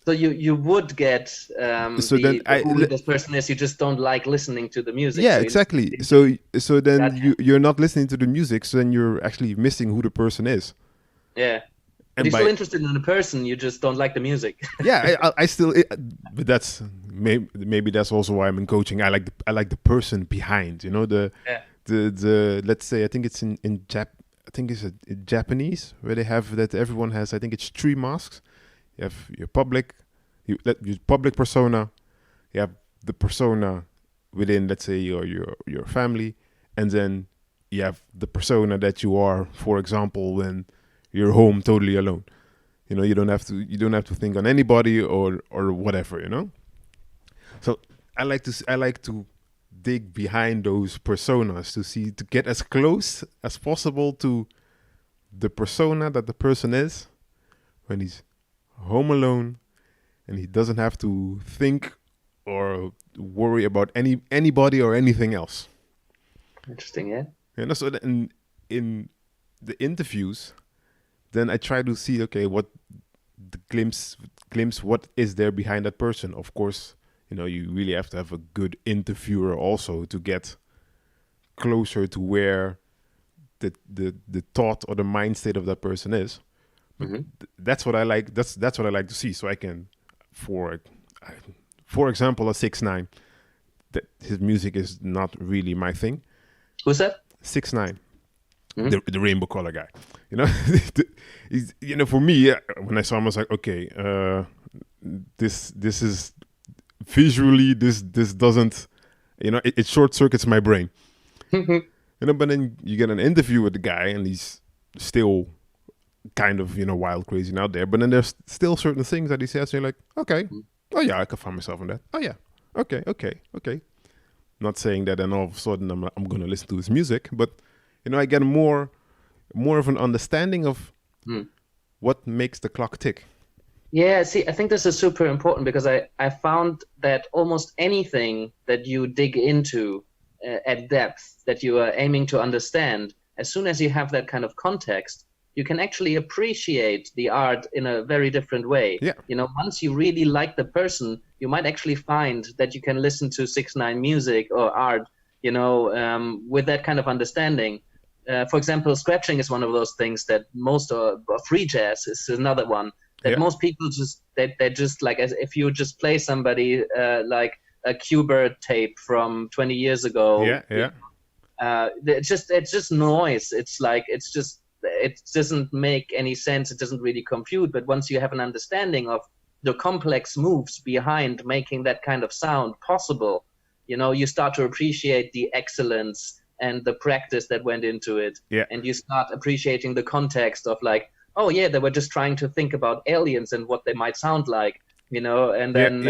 So you would get who this person is. You just don't like listening to the music. Yeah, exactly. So then you're not listening to the music. So then you're actually missing who the person is. Yeah, but you're still interested in the person. You just don't like the music. Yeah, I still. But that's maybe that's also why I'm in coaching. I like the person behind. The let's say, I think it's in I think it's in Japanese, where they have that everyone has. I think it's 3 masks. You have your public persona. You have the persona within, let's say, your family, and then you have the persona that you are, for example, when you're home totally alone. You don't have to think on anybody or whatever. So I like to dig behind those personas to get as close as possible to the persona that the person is when he's home alone, and he doesn't have to think or worry about anybody or anything else. Interesting, yeah. And so in the interviews, then I try to see, okay, what the glimpse what is there behind that person. Of course, you really have to have a good interviewer also to get closer to where the thought or the mind state of that person is. But that's what I like. That's what I like to see. So I can, for example, a 6ix9ine, that his music is not really my thing. Who's that? 6ix9ine, the rainbow color guy. He's, for me, when I saw him, I was like, okay, this is visually, this doesn't, it short circuits my brain. But then you get an interview with the guy, and he's still kind of, wild, crazy and out there. But then there's still certain things that he says, and you're like, okay, oh yeah, I can find myself in that. Oh yeah, okay. Not saying that then all of a sudden I'm going to listen to his music, but I get more of an understanding of what makes the clock tick. Yeah, see, I think this is super important, because I found that almost anything that you dig into at depth, that you are aiming to understand, as soon as you have that kind of context, you can actually appreciate the art in a very different way. Yeah. Once you really like the person, you might actually find that you can listen to 6ix9ine music or art, with that kind of understanding. For example, scratching is one of those things that free jazz is another one that most people they just like, as if you just play somebody like a Qbert tape from 20 years ago. It's just noise. It doesn't make any sense. It doesn't really compute. But once you have an understanding of the complex moves behind making that kind of sound possible, you start to appreciate the excellence and the practice that went into it. Yeah. And you start appreciating the context of like, oh yeah, they were just trying to think about aliens and what they might sound like, and then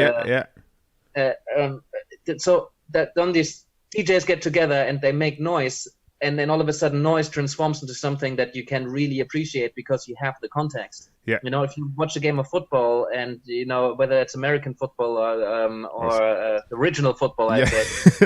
so that then these DJs get together and they make noise, and then all of a sudden noise transforms into something that you can really appreciate because you have the context. Yeah. If you watch a game of football, and whether it's American football or original football, I guess.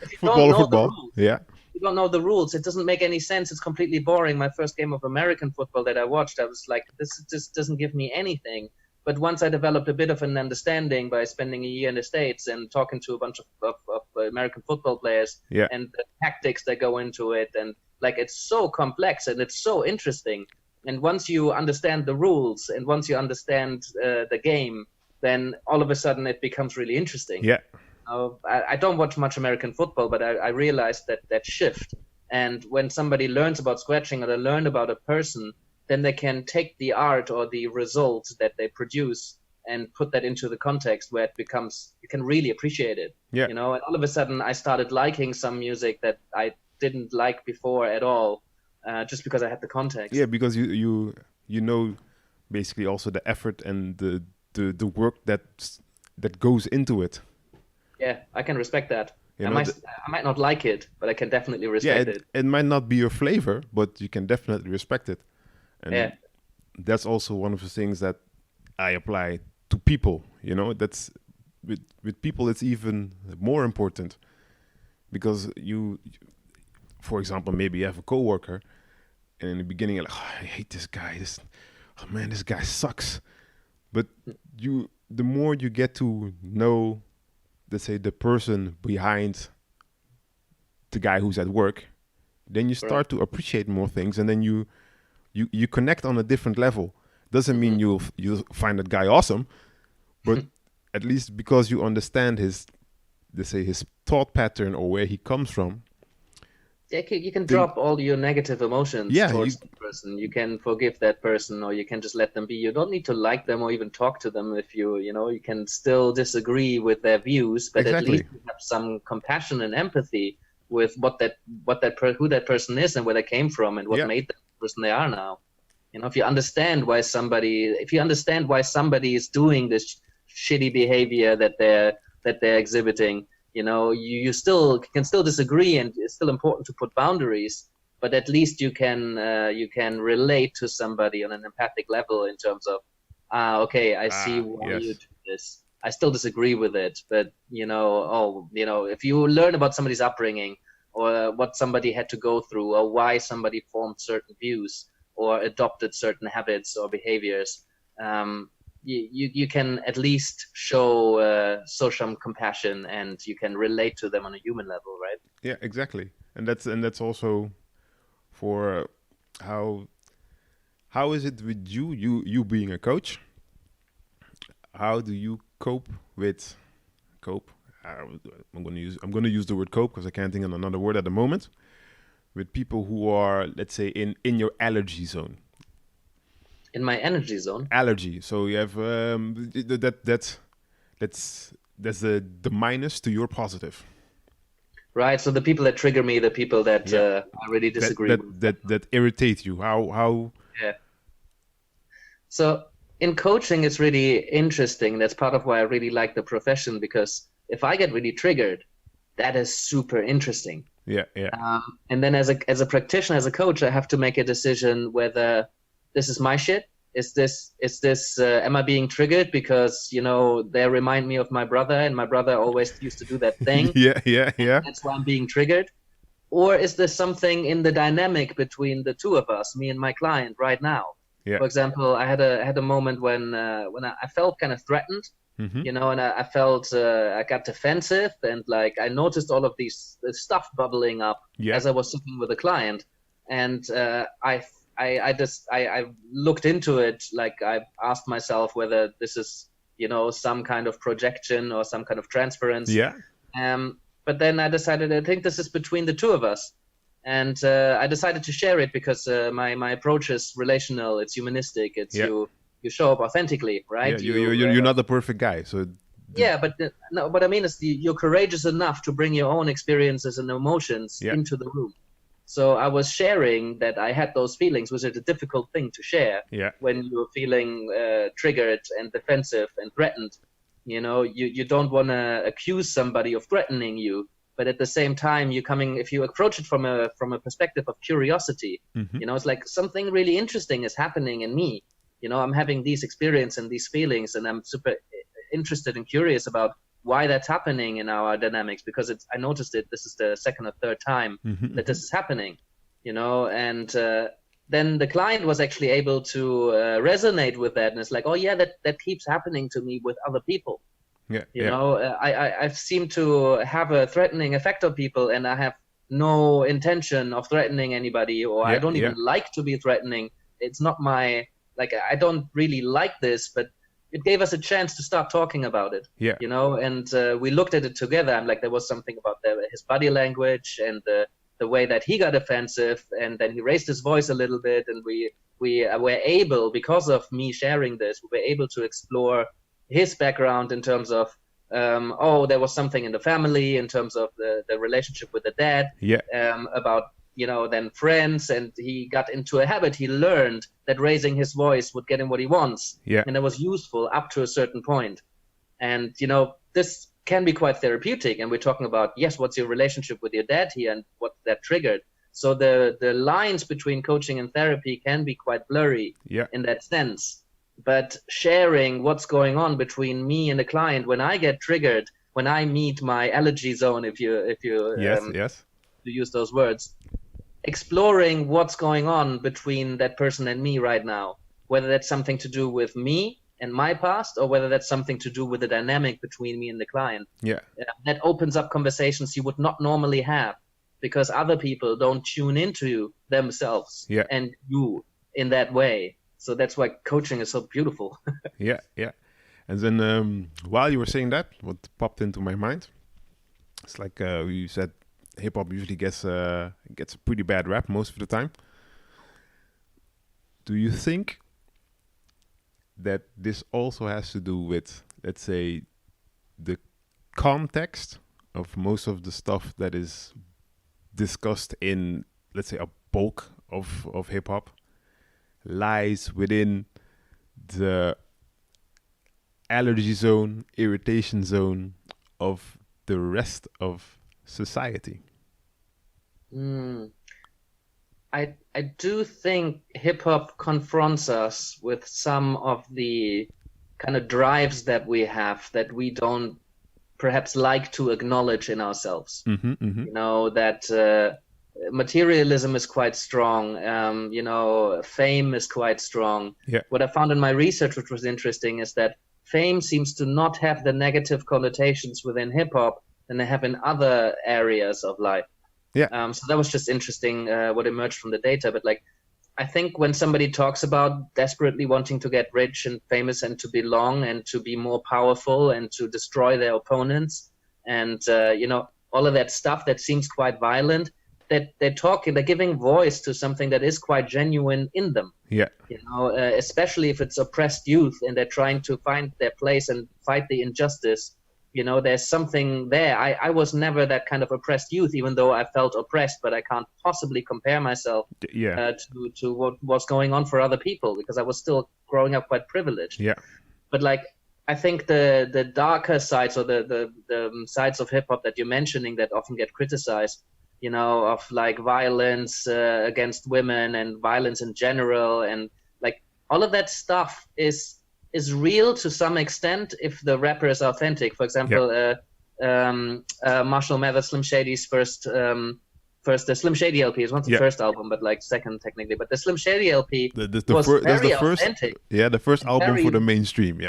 If you don't know the rules, you don't know the rules, it doesn't make any sense. It's completely boring. My first game of American football that I watched, I was like, this just doesn't give me anything. But once I developed a bit of an understanding by spending a year in the States and talking to a bunch of American football players, and the tactics that go into it, and like, it's so complex and it's so interesting And once you understand the rules and once you understand the game, then all of a sudden it becomes really interesting. Yeah. I don't watch much American football, but I realized that shift. And when somebody learns about scratching or they learn about a person, then they can take the art or the results that they produce and put that into the context where it becomes, you can really appreciate it. Yeah. And all of a sudden I started liking some music that I didn't like before at all, just because I had the context. Yeah, because you know basically also the effort and the work that goes into it. Yeah, I can respect that. I might not like it, but I can definitely respect it. It might not be your flavor, but you can definitely respect it. And that's also one of the things that I apply to people. That's with people it's even more important, because you, for example, maybe you have a coworker, and in the beginning you're like, oh, I hate this guy. This guy sucks. But the more you get to know, let's say, the person behind the guy who's at work, then you start to appreciate more things, and then you connect on a different level. Doesn't mean you'll find that guy awesome, but at least because you understand his thought pattern or where he comes from. Yeah, you can drop all your negative emotions towards the person. You can forgive that person, or you can just let them be. You don't need to like them or even talk to them. If you can still disagree with their views, but at least you have some compassion and empathy with who that person is and where they came from and what made them the person they are now. If you understand why somebody is doing this shitty behavior that they're exhibiting, you can still disagree, and it's still important to put boundaries, but at least you can relate to somebody on an empathic level in terms of, okay, I see why you do this. I still disagree with it, but if you learn about somebody's upbringing or what somebody had to go through or why somebody formed certain views or adopted certain habits or behaviors, you can at least show some compassion, and you can relate to them on a human level, right? Yeah, exactly. And that's also for how is it with you being a coach? How do you cope? I'm going to use the word cope because I can't think of another word at the moment. With people who are, let's say, in your allergy zone. In my energy zone. Allergy. So you have that's the minus to your positive. Right. So the people that trigger me, the people that I really disagree with. That irritate you. How? Yeah. So in coaching, it's really interesting. That's part of why I really like the profession, because if I get really triggered, that is super interesting. Yeah. And then as a practitioner, as a coach, I have to make a decision whether this is my shit. Is this am I being triggered because they remind me of my brother, and my brother always used to do that thing? Yeah. That's why I'm being triggered. Or is there something in the dynamic between the two of us, me and my client, right now? Yeah. For example, I had a moment when I felt kind of threatened. Mm-hmm. And I felt I got defensive, and like I noticed all of this stuff bubbling up as I was sitting with a client, and I looked into it. Like I asked myself whether this is some kind of projection or some kind of transference. Yeah. But then I decided I think this is between the two of us, and I decided to share it because my approach is relational. It's humanistic. It's you show up authentically, right? Yeah, you're not the perfect guy, so. Yeah, but no, what I mean is you're courageous enough to bring your own experiences and emotions into the room. So I was sharing that I had those feelings, which is a difficult thing to share when you're feeling triggered and defensive and threatened. You don't want to accuse somebody of threatening you, but at the same time, if you approach it from a perspective of curiosity, it's like something really interesting is happening in me. I'm having these experiences and these feelings, and I'm super interested and curious about why that's happening in our dynamics, because I noticed it. This is the second or third time that this is happening, and then the client was actually able to resonate with that. And it's like, oh yeah, that keeps happening to me with other people. I've seemed to have a threatening effect on people, and I have no intention of threatening anybody, or I don't even like to be threatening. it's not my, like, I don't really like this, but it gave us a chance to start talking about it. Yeah. You know, and we looked at it together. I'm like, there was something about his body language and the way that he got offensive, and then he raised his voice a little bit, and we were able, because of me sharing this, we were able to explore his background in terms of there was something in the family in terms of the relationship with the dad, about, you know, then friends, and he got into a habit. He learned that raising his voice would get him what he wants, and that was useful up to a certain point. And, you know, this can be quite therapeutic, and we're talking about, yes, what's your relationship with your dad here and what that triggered. So the lines between coaching and therapy can be quite blurry in that sense. But sharing what's going on between me and the client when I get triggered, when I meet my allergy zone, if you use those words, exploring what's going on between that person and me right now, whether that's something to do with me and my past, or whether that's something to do with the dynamic between me and the client. That opens up conversations you would not normally have, because other people don't tune into themselves and you in that way. So that's why coaching is so beautiful. And then while you were saying that, what popped into my mind, it's like you said, hip hop usually gets a pretty bad rap most of the time. Do you think that this also has to do with, let's say, the context of most of the stuff that is discussed in, let's say, a bulk of hip hop lies within the allergy zone, irritation zone of the rest of society? I do think hip hop confronts us with some of the kind of drives that we have that we don't perhaps like to acknowledge in ourselves. You know, that materialism is quite strong. You know, fame is quite strong. What I found in my research, which was interesting, is that fame seems to not have the negative connotations within hip hop than they have in other areas of life. So that was just interesting, what emerged from the data. But like, I think when somebody talks about desperately wanting to get rich and famous and to belong and to be more powerful and to destroy their opponents and, you know, all of that stuff that seems quite violent, that they're giving voice to something that is quite genuine in them. You know, especially if it's oppressed youth and they're trying to find their place and fight the injustice. You know, there's something there. I was never that kind of oppressed youth, even though I felt oppressed, but I can't possibly compare myself to what was going on for other people, because I was still growing up quite privileged. But like, I think the darker sides, or the sides of hip hop that you're mentioning that often get criticized, you know, of like violence against women and violence in general, and like all of that stuff is real to some extent if the rapper is authentic. For example, Marshall Mathers, Slim Shady's first the Slim Shady LP is not the first album, but like second technically. But the Slim Shady LP was very authentic. The first album for the mainstream.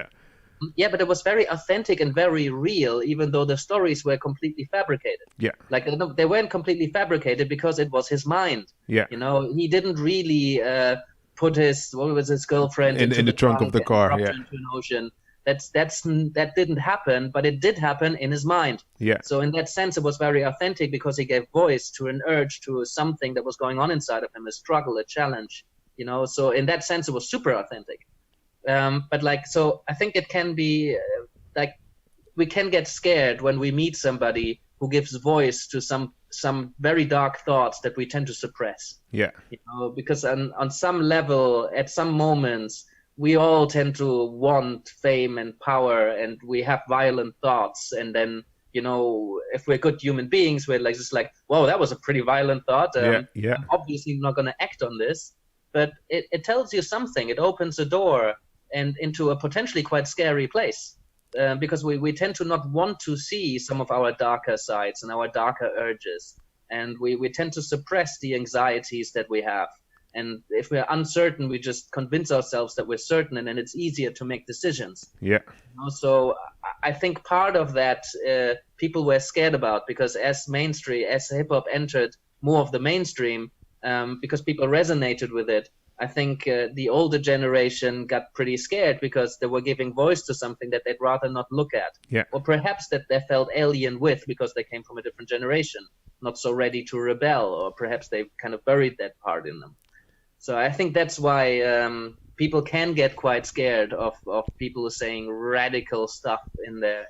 But it was very authentic and very real, even though the stories were completely fabricated. Like they weren't completely fabricated because it was his mind. You know, he didn't really put his girlfriend in the trunk of the car, into an ocean. That didn't happen, but it did happen in his mind. So in that sense, it was very authentic because he gave voice to an urge, to something that was going on inside of him, a struggle, a challenge. You know, so in that sense, it was super authentic. But like, so I think it can be like, we can get scared when we meet somebody who gives voice to some very dark thoughts that we tend to suppress. You know, because on some level, at some moments, we all tend to want fame and power, and we have violent thoughts. And then, you know, if we're good human beings, we're like, just like, whoa, that was a pretty violent thought. I'm obviously not going to act on this, but it tells you something. It opens a door and into a potentially quite scary place. Because we tend to not want to see some of our darker sides and our darker urges. And we tend to suppress the anxieties that we have. And if we're uncertain, we just convince ourselves that we're certain, and then it's easier to make decisions. You know, so I think part of that people were scared about, because as hip-hop entered more of the mainstream, because people resonated with it, I think the older generation got pretty scared because they were giving voice to something that they'd rather not look at. Yeah. Or perhaps that they felt alien with because they came from a different generation, not so ready to rebel, or perhaps they kind of buried that part in them. So I think that's why people can get quite scared of people saying radical stuff in their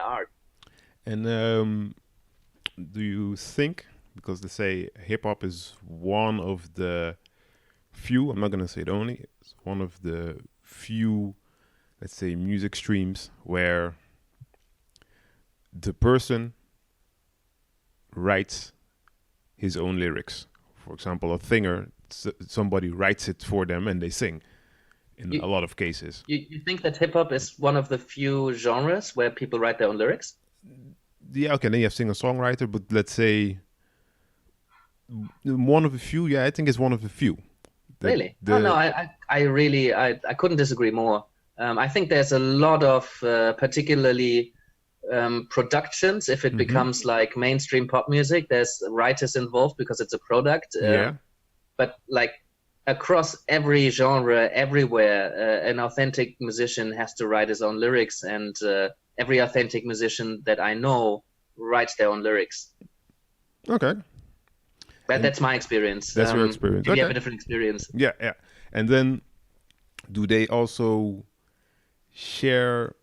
art. And do you think, because they say hip hop is one of the few, I'm not going to say it only, it's one of the few, let's say, music streams where the person writes his own lyrics. For example, a singer, somebody writes it for them and they sing in a lot of cases. You think that hip hop is one of the few genres where people write their own lyrics? Yeah, okay, then you have singer-songwriter, but let's say one of the few, yeah, I think it's one of the few. Really? I really couldn't disagree more. I think there's a lot of particularly productions, if it becomes like mainstream pop music, there's writers involved because it's a product. But like across every genre, everywhere, an authentic musician has to write his own lyrics, and every authentic musician that I know writes their own lyrics. Okay. That's my experience. That's your experience. You have a different experience. Yeah. And then do they also share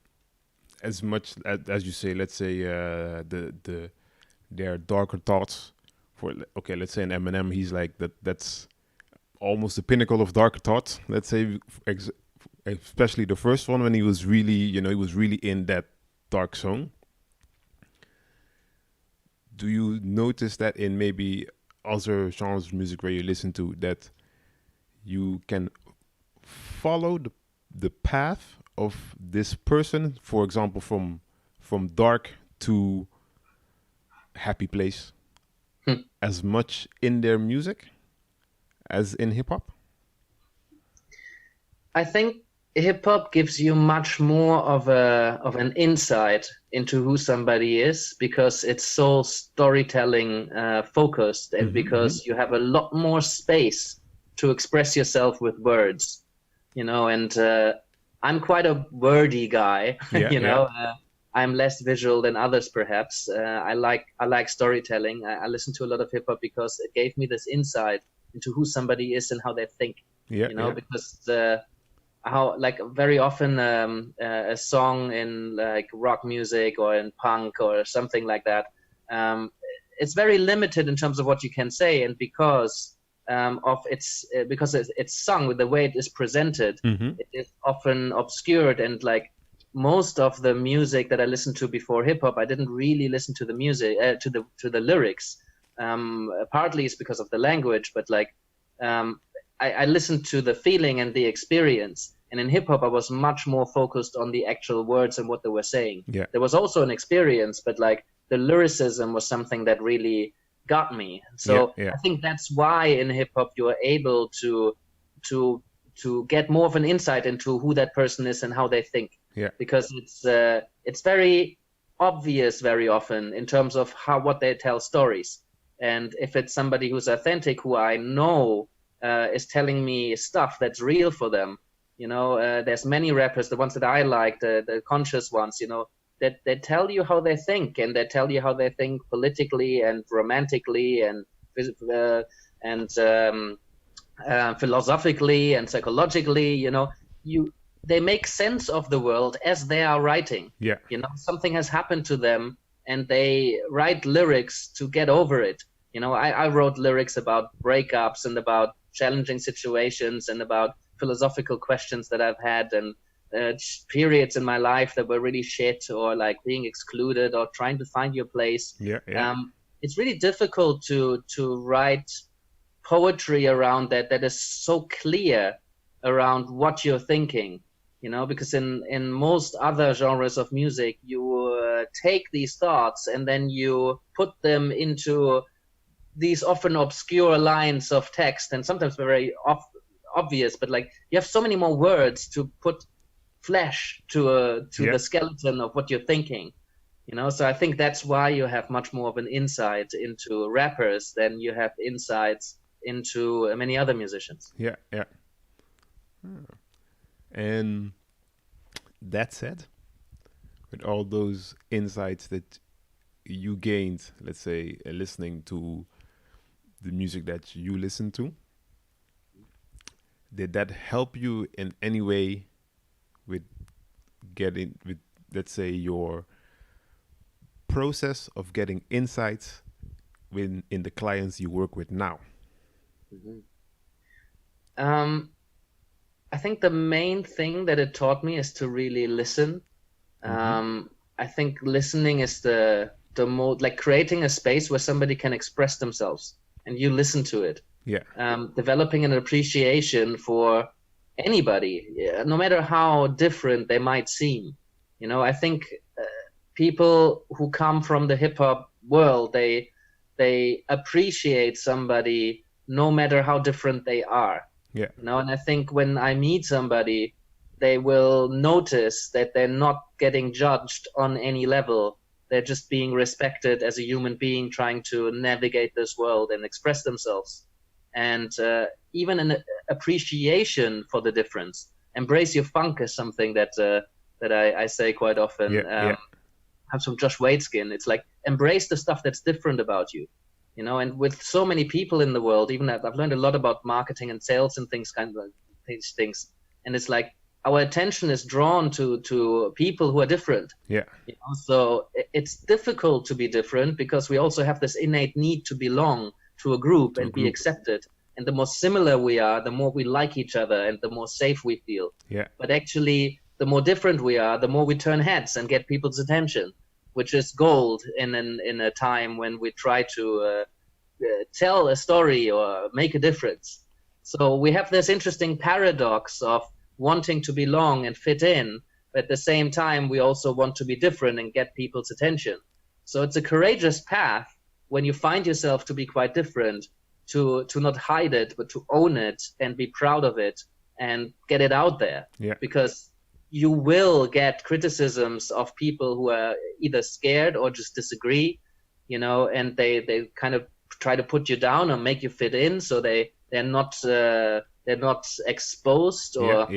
as much as you say, let's say their darker thoughts? For okay, let's say an Eminem, he's like that's almost the pinnacle of darker thoughts. Let's say, especially the first one when he was really, he was really in that dark zone. Do you notice that in maybe other genres of music where you listen to, that you can follow the path of this person, for example, from dark to happy place, as much in their music as in hip hop? I think hip hop gives you much more of an insight into who somebody is, because it's so storytelling focused, and because you have a lot more space to express yourself with words, and I'm quite a wordy guy. I'm less visual than others, perhaps. I like storytelling. I listen to a lot of hip hop because it gave me this insight into who somebody is and how they think. Because how, like, very often a song in like rock music or in punk or something like that, it's very limited in terms of what you can say, and because it's sung with the way it is presented, it is often obscured. And like most of the music that I listened to before hip hop, I didn't really listen to the music, to the lyrics. Partly it's because of the language, but like I listened to the feeling and the experience. And in hip hop, I was much more focused on the actual words and what they were saying. Yeah. There was also an experience, but like the lyricism was something that really got me. So I think that's why in hip hop you are able to get more of an insight into who that person is and how they think. Yeah. Because it's very obvious very often in terms of what they tell stories. And if it's somebody who's authentic, who I know is telling me stuff that's real for them, there's many rappers, the ones that I like, the conscious ones, that they tell you how they think, and they tell you how they think politically and romantically and philosophically and psychologically. They make sense of the world as they are writing. Yeah. Something has happened to them, and they write lyrics to get over it. I wrote lyrics about breakups and about challenging situations and about philosophical questions that I've had, and periods in my life that were really shit, or like being excluded or trying to find your place. It's really difficult to write poetry around that is so clear around what you're thinking, because in most other genres of music, you take these thoughts and then you put them into these often obscure lines of text, and sometimes very obvious, but like you have so many more words to put flesh to the skeleton of what you're thinking, so I think that's why you have much more of an insight into rappers than you have insights into many other musicians. And that said, with all those insights that you gained, let's say, listening to the music that you listen to, did that help you in any way with with, let's say, your process of getting insights in the clients you work with now? Mhm. I think the main thing that it taught me is to really listen. I think listening is the mode, like creating a space where somebody can express themselves and you listen to it. Yeah. Developing an appreciation for anybody, no matter how different they might seem. I think people who come from the hip hop world, they appreciate somebody no matter how different they are. Yeah. And I think when I meet somebody, they will notice that they're not getting judged on any level. They're just being respected as a human being trying to navigate this world and express themselves. And even an appreciation for the difference. Embrace your funk is something that I say quite often. Yeah. Comes from Josh Waitzkin. It's like, embrace the stuff that's different about you. And with so many people in the world, even I've learned a lot about marketing and sales and things, kind of these things. And it's like our attention is drawn to people who are different. Yeah. So it's difficult to be different because we also have this innate need to belong to a group and be accepted. And the more similar we are, the more we like each other and the more safe we feel. Yeah. But actually, the more different we are, the more we turn heads and get people's attention, which is gold in a time when we try to tell a story or make a difference. So we have this interesting paradox of wanting to belong and fit in, but at the same time, we also want to be different and get people's attention. So it's a courageous path when you find yourself to be quite different, to not hide it, but to own it and be proud of it and get it out there. Yeah. Because you will get criticisms of people who are either scared or just disagree, and they kind of try to put you down or make you fit in, so they're not exposed or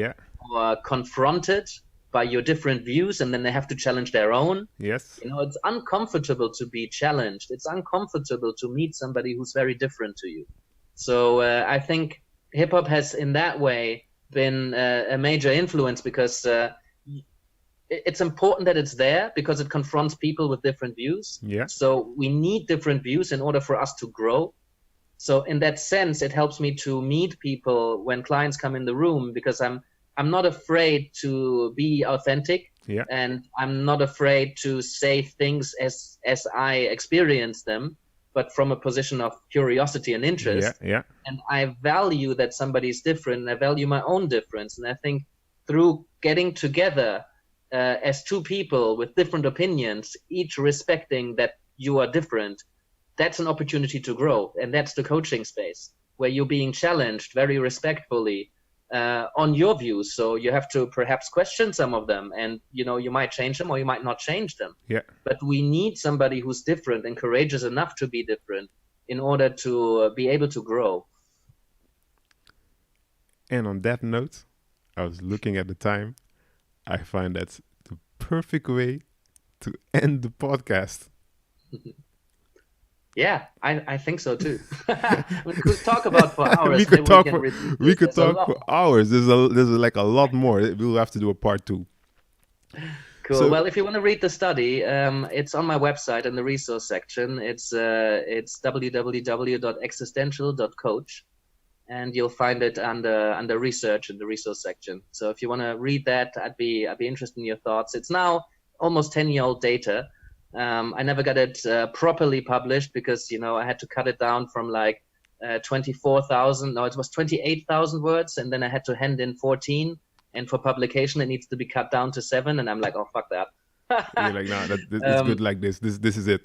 confronted by your different views, and then they have to challenge their own. Yes. It's uncomfortable to be challenged. It's uncomfortable to meet somebody who's very different to you. So I think hip hop has, in that way, been a major influence because it's important that it's there because it confronts people with different views. Yeah. So we need different views in order for us to grow. So in that sense, it helps me to meet people when clients come in the room because I'm not afraid to be authentic. Yeah. And I'm not afraid to say things as I experience them, but from a position of curiosity and interest. Yeah. And I value that somebody's different, and I value my own difference. And I think through getting together as two people with different opinions, each respecting that you are different, that's an opportunity to grow. And that's the coaching space where you're being challenged very respectfully on your views. So you have to perhaps question some of them, and you might change them or you might not change them. Yeah. But we need somebody who's different and courageous enough to be different in order to be able to grow. And on that note, I was looking at the time. I find that's the perfect way to end the podcast. Yeah, I think so too. We could talk about for hours. we could talk for hours. There's like a lot more. We'll have to do a part 2. Cool. So, well, if you want to read the study, it's on my website in the resource section. It's www.existential.coach, and you'll find it under research in the resource section. So if you want to read that, I'd be interested in your thoughts. It's now almost 10-year-old data. I never got it properly published because I had to cut it down from like 24,000. No, it was 28,000 words, and then I had to hand in 14. And for publication, it needs to be cut down to 7. And I'm like, oh, fuck that. You're like, no, it's good like this. This is it.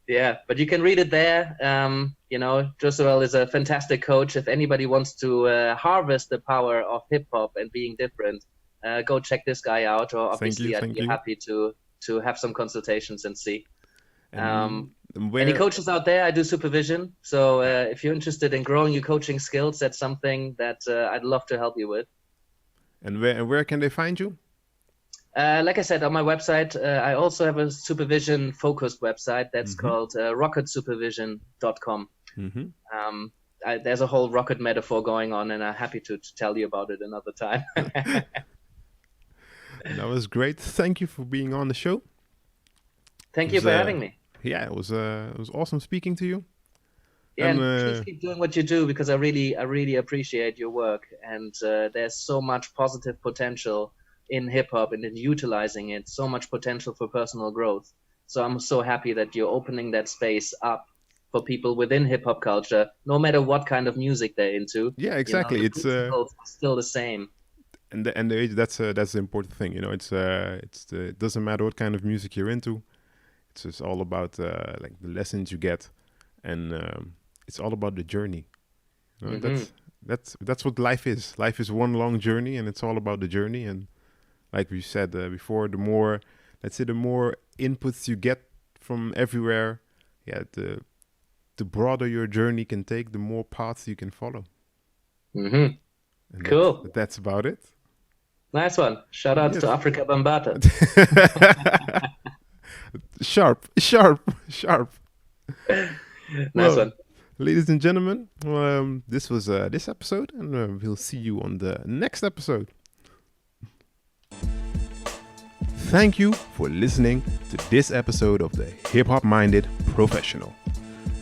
Yeah, but you can read it there. Joshua is a fantastic coach. If anybody wants to harvest the power of hip hop and being different, go check this guy out. Or obviously, I'd be happy to have some consultations and see. Any coaches out there? I do supervision. So if you're interested in growing your coaching skills, that's something that I'd love to help you with. And where can they find you? Like I said, on my website, I also have a supervision focused website that's called rocketsupervision.com. There's a whole rocket metaphor going on, and I'm happy to tell you about it another time. That was great. Thank you for being on the show. Thank you for having me. Yeah, it was awesome speaking to you. Yeah, and please keep doing what you do, because I really appreciate your work, and there's so much positive potential in hip hop and in utilizing it, so much potential for personal growth. So I'm so happy that you're opening that space up for people within hip hop culture, no matter what kind of music they're into. Yeah, exactly. The principles are still the same. And the age, that's the important thing. It doesn't matter what kind of music you're into. It's just all about like the lessons you get, and it's all about the journey. That's what life is. Life is one long journey, and it's all about the journey. And like we said before, the more inputs you get from everywhere, the broader your journey can take, the more paths you can follow. And Cool. That's about it. Nice one. Shout out to Africa Bambata. Sharp. Nice one. Ladies and gentlemen, this was this episode, and we'll see you on the next episode. Thank you for listening to this episode of the HipHop Minded Professional.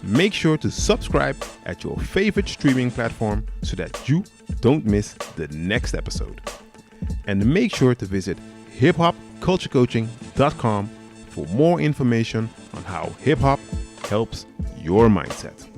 Make sure to subscribe at your favorite streaming platform so that you don't miss the next episode. And make sure to visit hiphopculturecoaching.com for more information on how hip hop helps your mindset.